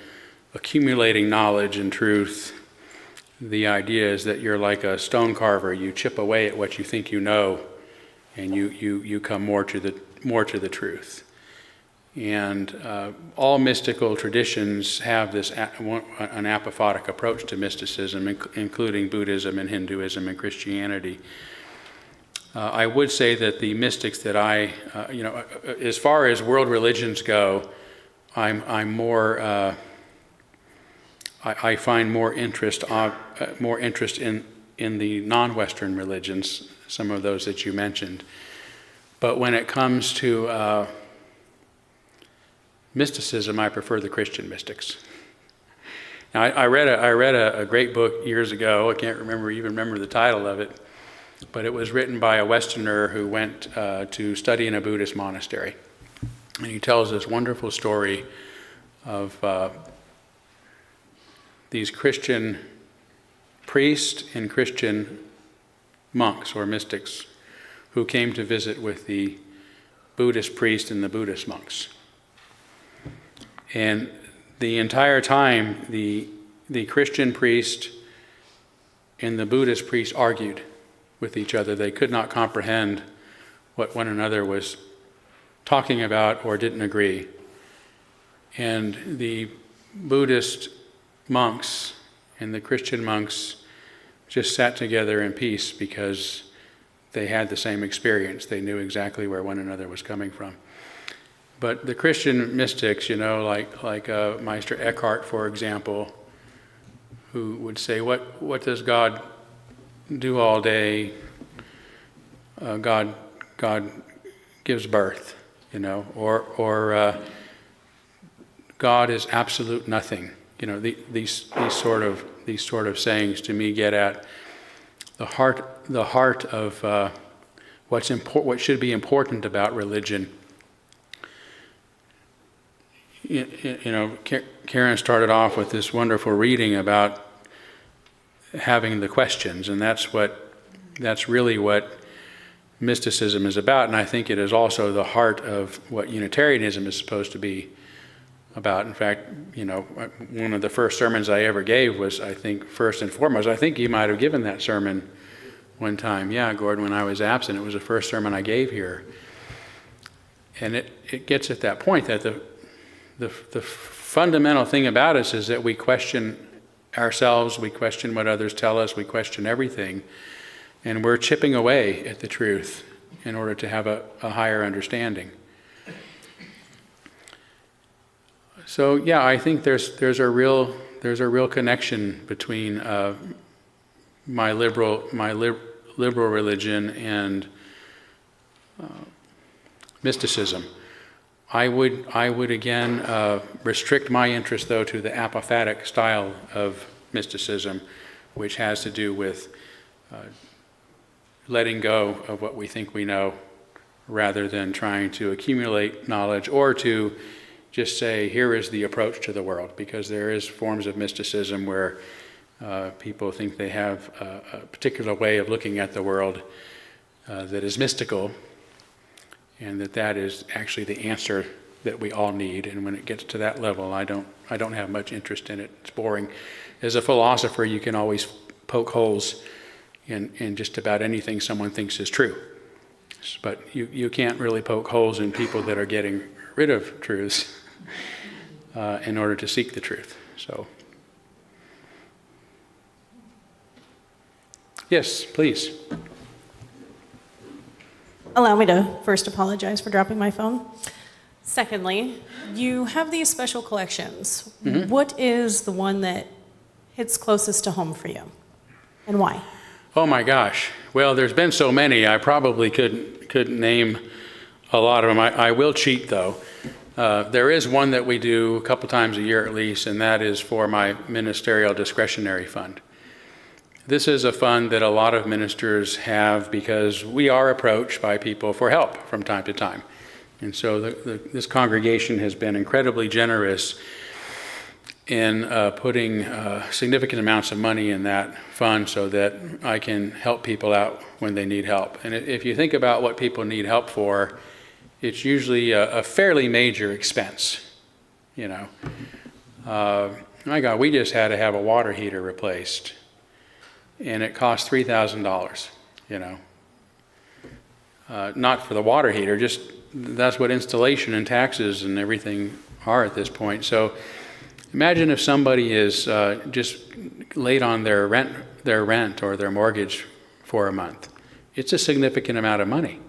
accumulating knowledge and truth, the idea is that you're like a stone carver. You chip away at what you think you know, and you come more to the truth. And all mystical traditions have this an apophatic approach to mysticism, including Buddhism and Hinduism and Christianity. I would say that the mystics that as far as world religions go, I'm more. I find more interest in the non-Western religions, some of those that you mentioned. But when it comes to mysticism, I prefer the Christian mystics. Now, I read a great book years ago. I can't remember the title of it, but it was written by a Westerner who went to study in a Buddhist monastery. And he tells this wonderful story of these Christian priests and Christian monks or mystics who came to visit with the Buddhist priest and the Buddhist monks. And the entire time, the Christian priest and the Buddhist priest argued with each other. They could not comprehend what one another was talking about or didn't agree. And the Buddhist monks and the Christian monks just sat together in peace because they had the same experience. They knew exactly where one another was coming from. But the Christian mystics, like Meister Eckhart, for example, who would say, what does God do all day? God gives birth, or God is absolute nothing. These sort of sayings to me get at the heart of what should be important about religion. Karen started off with this wonderful reading about having the questions, and that's really what mysticism is about, and I think it is also the heart of what Unitarianism is supposed to be about. In fact, one of the first sermons I ever gave was, I think, first and foremost, I think you might have given that sermon one time. Yeah, Gordon, when I was absent, it was the first sermon I gave here. And it gets at that point that the fundamental thing about us is that we question ourselves, we question what others tell us, we question everything, and we're chipping away at the truth in order to have a higher understanding. So yeah, I think there's a real connection between my liberal religion and mysticism. I would again restrict my interest, though, to the apophatic style of mysticism, which has to do with letting go of what we think we know, rather than trying to accumulate knowledge or to just say, here is the approach to the world, because there is forms of mysticism where people think they have a particular way of looking at the world that is mystical, and that is actually the answer that we all need. And when it gets to that level, I don't have much interest in it. It's boring. As a philosopher, you can always poke holes in just about anything someone thinks is true. But you can't really poke holes in people that are getting rid of truths in order to seek the truth. So, yes, please. Allow me to first apologize for dropping my phone. Secondly, you have these special collections. Mm-hmm. What is the one that hits closest to home for you, and why? Oh my gosh. Well, there's been so many, I probably couldn't name a lot of them. I will cheat, though. There is one that we do a couple times a year at least, and that is for my ministerial discretionary fund. This is a fund that a lot of ministers have because we are approached by people for help from time to time. And so this congregation has been incredibly generous in putting significant amounts of money in that fund so that I can help people out when they need help. And if you think about what people need help for, it's usually a fairly major expense, My God, we just had to have a water heater replaced, and it cost $3,000, Not for the water heater, just that's what installation and taxes and everything are at this point. So imagine if somebody is just late on their rent or their mortgage for a month. it's a significant amount of money.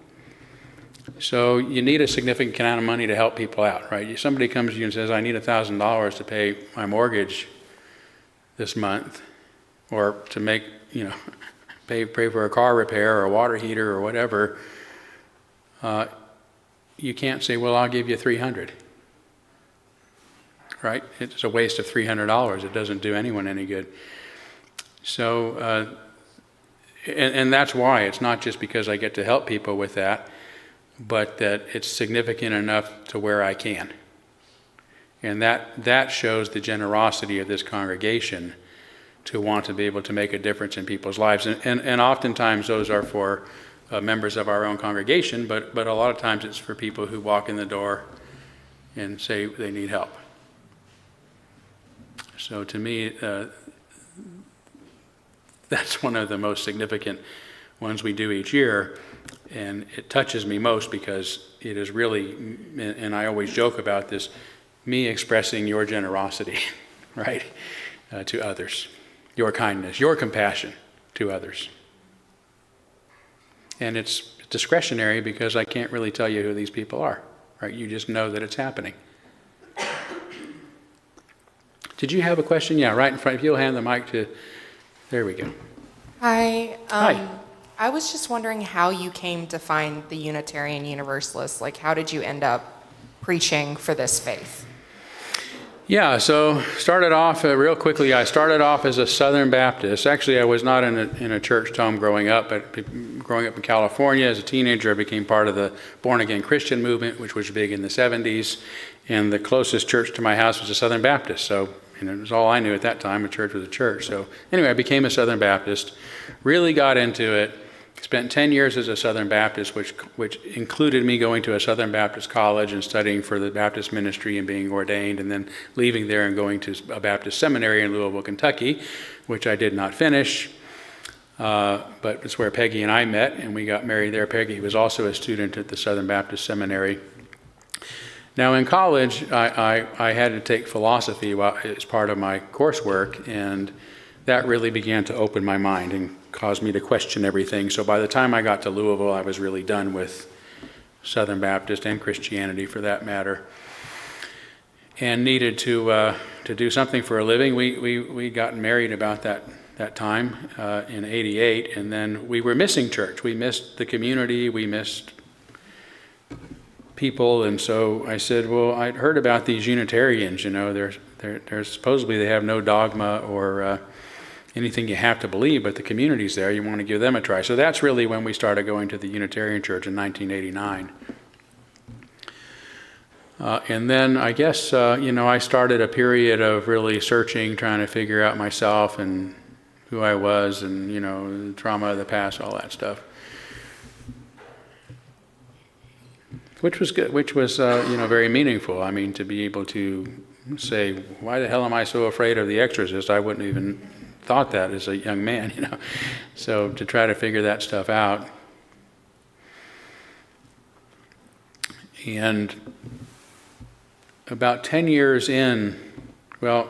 So you need a significant amount of money to help people out, right? Somebody comes to you and says, I need $1,000 to pay my mortgage this month, or to make, pay for a car repair or a water heater or whatever. You can't say, well, I'll give you $300. Right? It's a waste of $300. It doesn't do anyone any good. So, and that's why it's not just because I get to help people with that, but that it's significant enough to where I can. And that shows the generosity of this congregation to want to be able to make a difference in people's lives. And oftentimes those are for members of our own congregation, but a lot of times it's for people who walk in the door and say they need help. So to me, that's one of the most significant ones we do each year, and it touches me most because it is really, and I always joke about this, me expressing your generosity, right, to others, your kindness, your compassion to others. And it's discretionary because I can't really tell you who these people are, right? You just know that it's happening. Did you have a question? Yeah, right in front. If you'll hand the mic to, there we go. Hi. Hi. I was just wondering how you came to find the Unitarian Universalists. Like, how did you end up preaching for this faith? Yeah, so started off real quickly. I started off as a Southern Baptist. Actually, I was not in a church home growing up, but growing up in California as a teenager, I became part of the born-again Christian movement, which was big in the 70s. And the closest church to my house was a Southern Baptist. So it was all I knew at that time. A church was a church. So anyway, I became a Southern Baptist, really got into it. Spent 10 years as a Southern Baptist, which included me going to a Southern Baptist college and studying for the Baptist ministry and being ordained, and then leaving there and going to a Baptist seminary in Louisville, Kentucky, which I did not finish. But it's where Peggy and I met, and we got married there. Peggy was also a student at the Southern Baptist Seminary. Now in college, I had to take philosophy as part of my coursework, and that really began to open my mind and caused me to question everything. So by the time I got to Louisville, I was really done with Southern Baptist and Christianity for that matter, and needed to do something for a living. We got married about that time in '88, and then we were missing church. We missed the community. We missed people, and so I said, well, I'd heard about these Unitarians. They're supposedly they have no dogma or anything you have to believe, but the community's there. You want to give them a try. So that's really when we started going to the Unitarian Church in 1989. And then I guess, I started a period of really searching, trying to figure out myself and who I was and, the trauma of the past, all that stuff. Which was good, which was, very meaningful. I mean, to be able to say, why the hell am I so afraid of The Exorcist? I wouldn't even thought that as a young man, So to try to figure that stuff out. And about 10 years in, well,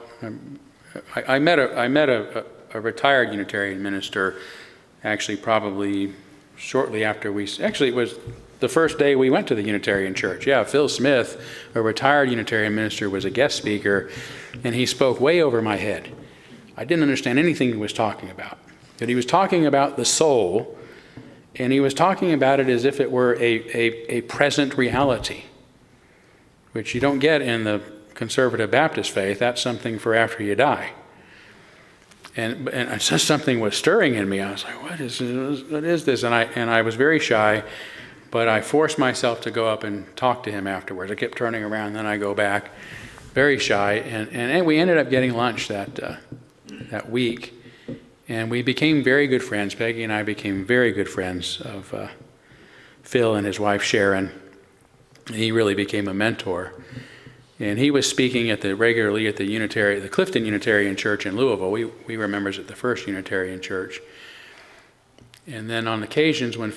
I met a retired Unitarian minister, actually probably shortly after it was the first day we went to the Unitarian Church. Yeah, Phil Smith, a retired Unitarian minister, was a guest speaker, and he spoke way over my head. I didn't understand anything he was talking about. But he was talking about the soul, and he was talking about it as if it were a present reality, which you don't get in the conservative Baptist faith. That's something for after you die. And just something was stirring in me. I was like, what is this? And I was very shy, but I forced myself to go up and talk to him afterwards. I kept turning around, and then I go back, very shy, and we ended up getting lunch that week, and we became very good friends. Peggy and I became very good friends of Phil and his wife Sharon. He really became a mentor, and he was speaking regularly at the Clifton Unitarian Church in Louisville. We were members at the First Unitarian Church, and then on occasions when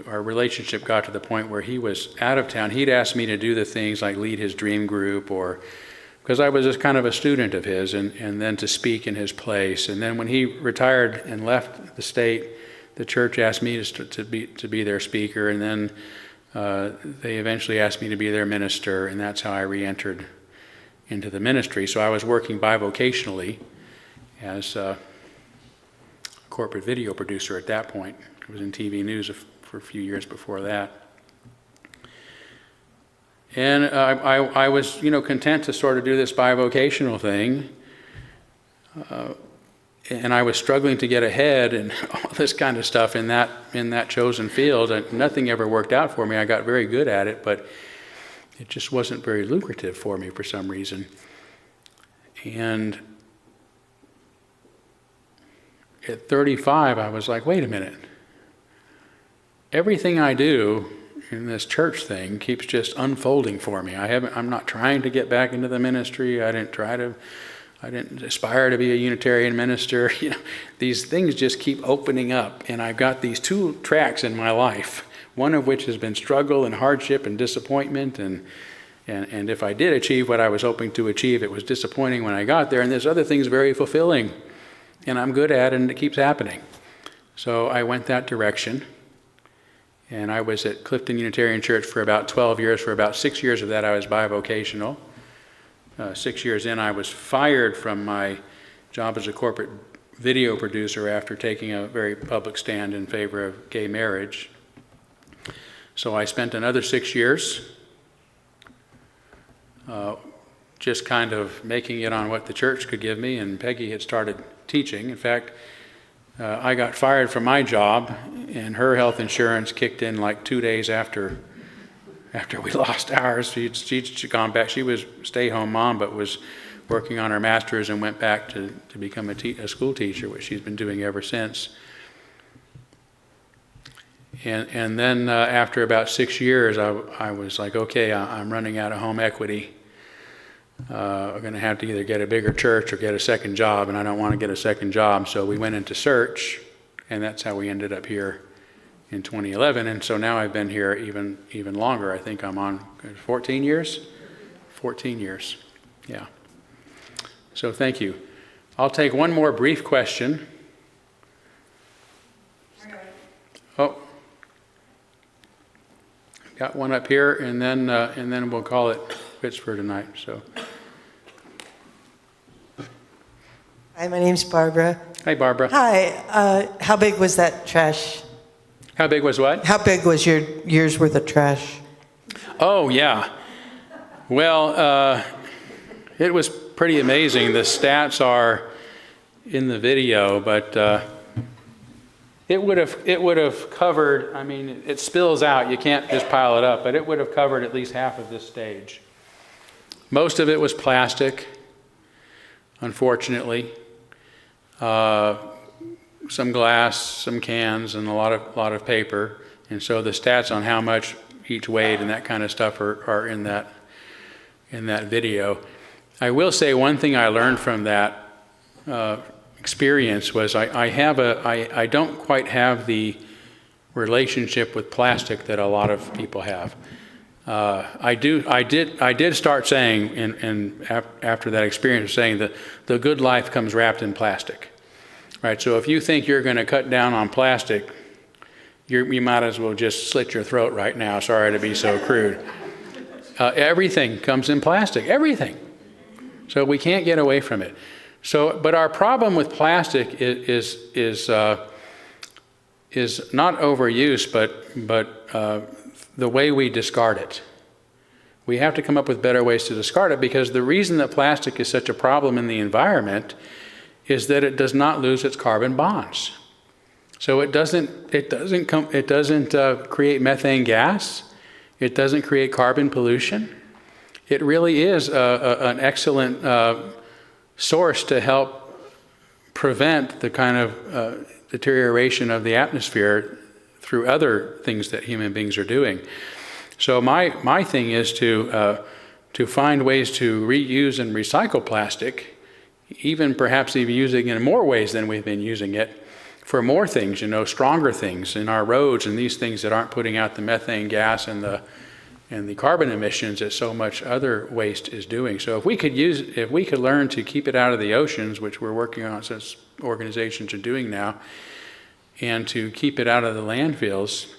our relationship got to the point where he was out of town, he'd ask me to do the things like lead his dream group, or because I was just kind of a student of his, and then to speak in his place. And then when he retired and left the state, the church asked me to be their speaker, and then they eventually asked me to be their minister, and that's how I re-entered into the ministry. So I was working bivocationally as a corporate video producer at that point. I was in TV news for a few years before that. And I was, content to sort of do this bivocational thing. And I was struggling to get ahead and all this kind of stuff in that chosen field. And nothing ever worked out for me. I got very good at it, but it just wasn't very lucrative for me for some reason. And at 35, I was like, wait a minute. Everything I do in this church thing keeps just unfolding for me. I'm not trying to get back into the ministry. I didn't aspire to be a Unitarian minister. These things just keep opening up, and I've got these two tracks in my life, one of which has been struggle and hardship and disappointment, and if I did achieve what I was hoping to achieve, it was disappointing when I got there, and there's other things very fulfilling, and I'm good at it, and it keeps happening. So I went that direction, and I was at Clifton Unitarian Church for about 12 years. For about 6 years of that, I was bivocational. 6 years in, I was fired from my job as a corporate video producer after taking a very public stand in favor of gay marriage. So I spent another 6 years just kind of making it on what the church could give me, and Peggy had started teaching. In fact, I got fired from my job, and her health insurance kicked in like 2 days after we lost ours. She'd gone back. She was a stay-home mom, but was working on her master's and went back to become a school teacher, which she's been doing ever since. And then after about 6 years, I was like, okay, I'm running out of home equity. I'm going to have to either get a bigger church or get a second job, and I don't want to get a second job. So we went into search, and that's how we ended up here in 2011. And so now I've been here even longer. I think I'm on 14 years? 14 years, yeah. So thank you. I'll take one more brief question. Oh, got one up here, and then we'll call it quits for tonight. So. Hi, my name's Barbara. Hi, Barbara. Hi. How big was that trash? How big was what? How big was your year's worth of trash? Oh, yeah. Well, it was pretty amazing. The stats are in the video, but it would have covered, I mean, it spills out. You can't just pile it up, but it would have covered at least half of this stage. Most of it was plastic, unfortunately. Some glass, some cans, and a lot of paper. And so the stats on how much each weighed and that kind of stuff are in that video. I will say one thing I learned from that experience was I don't quite have the relationship with plastic that a lot of people have. I did start saying, and after that experience, saying that the good life comes wrapped in plastic. Right, so if you think you're going to cut down on plastic, you might as well just slit your throat right now. Sorry to be so crude. Everything comes in plastic, everything. So we can't get away from it. So, but our problem with plastic is not overuse, but the way we discard it. We have to come up with better ways to discard it, because the reason that plastic is such a problem in the environment is that it does not lose its carbon bonds. So it doesn't create methane gas. It doesn't create carbon pollution. It really is an excellent source to help prevent the kind of deterioration of the atmosphere through other things that human beings are doing. So my thing is to find ways to reuse and recycle plastic, even perhaps even using it in more ways than we've been using it for more things, stronger things in our roads and these things that aren't putting out the methane gas and the carbon emissions that so much other waste is doing. So if we could learn to keep it out of the oceans, which we're working on, since organizations are doing now, and to keep it out of the landfills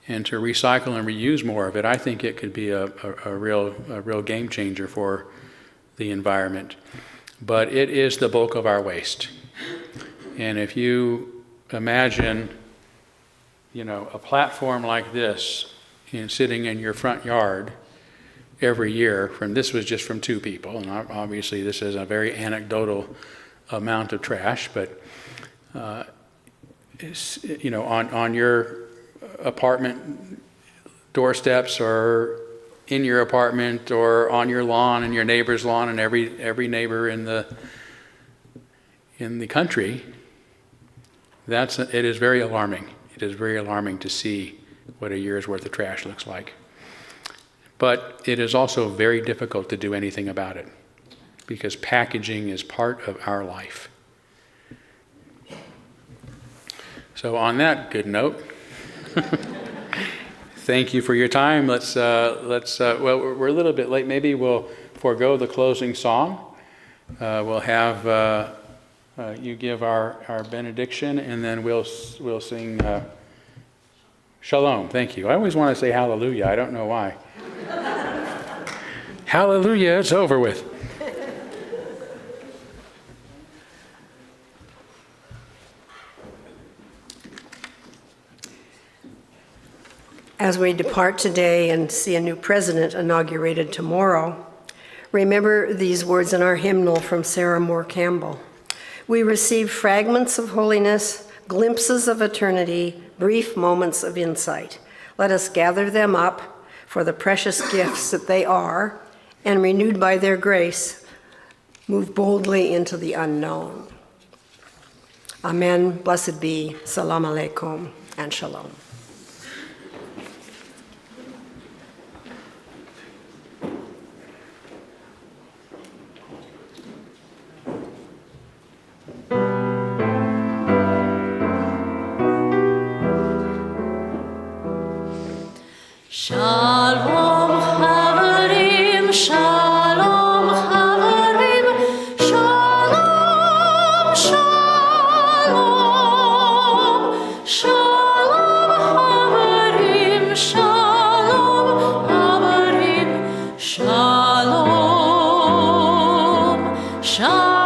and to recycle and reuse more of it, I think it could be a real game changer for the environment. But it is the bulk of our waste. And if you imagine, a platform like this sitting in your front yard every year, this was just from 2 people, and obviously this is a very anecdotal amount of trash, but on your apartment doorsteps or in your apartment or on your lawn and your neighbor's lawn and every neighbor in the country, it is very alarming. It is very alarming to see what a year's worth of trash looks like. But it is also very difficult to do anything about it because packaging is part of our life. So on that good note, thank you for your time. Well, we're a little bit late. Maybe we'll forego the closing song. We'll have you give our benediction, and then we'll sing Shalom. Thank you. I always want to say hallelujah. I don't know why. Hallelujah, it's over with. As we depart today and see a new president inaugurated tomorrow, remember these words in our hymnal from Sarah Moore Campbell. We receive fragments of holiness, glimpses of eternity, brief moments of insight. Let us gather them up for the precious gifts that they are, and renewed by their grace, move boldly into the unknown. Amen. Blessed be. Salam alaikum and shalom. Shalom Chavarim, Shalom Chavarim, Shalom, Shalom, Shalom Chavarim, Shalom Chavarim, Shalom, Shalom.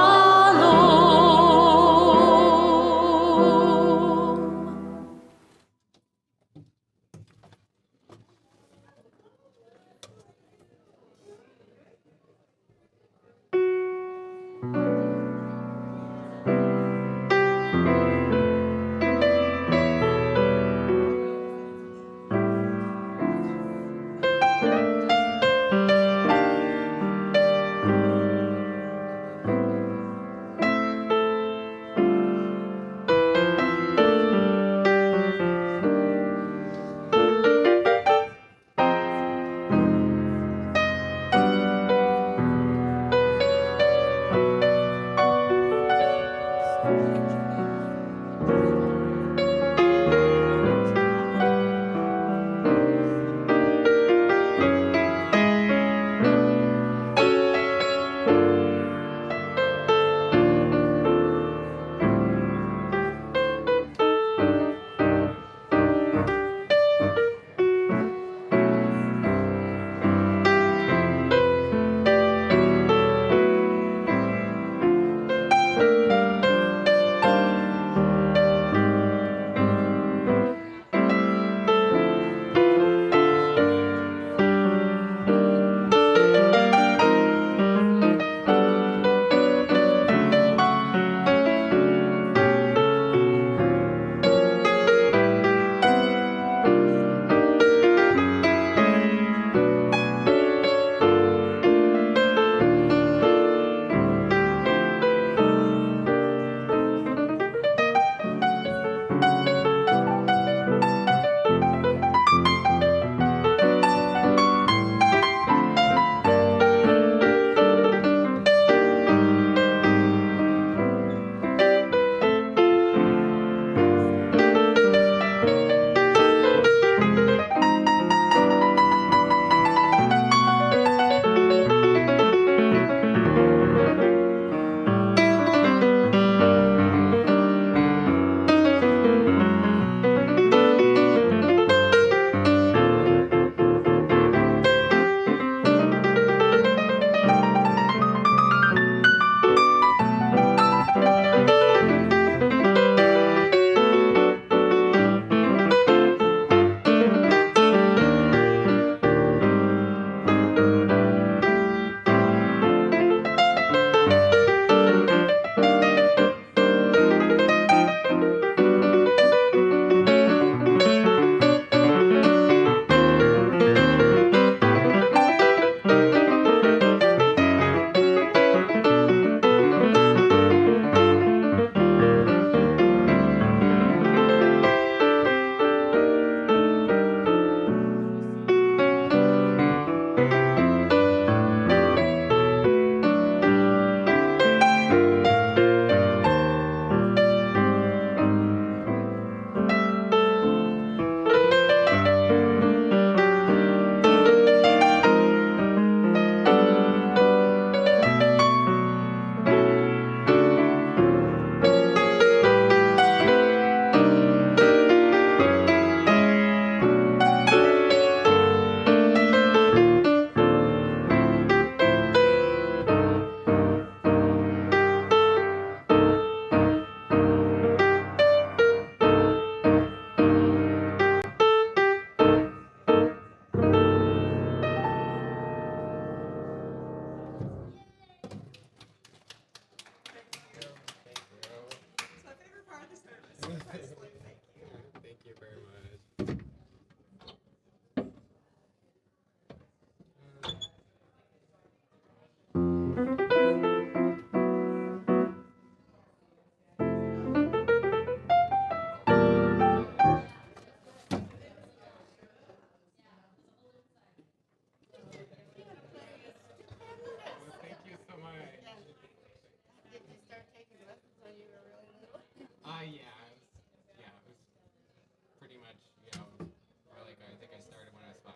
much, really good. I think I started when I was 5.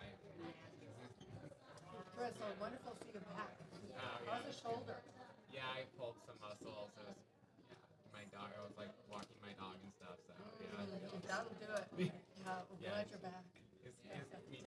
Chris, so wonderful to see you back. How's the shoulder? Yeah, I pulled some muscles. It was, my dog, I was like walking my dog and stuff, so yeah. That'll do it. Yeah, we're glad you're back. Me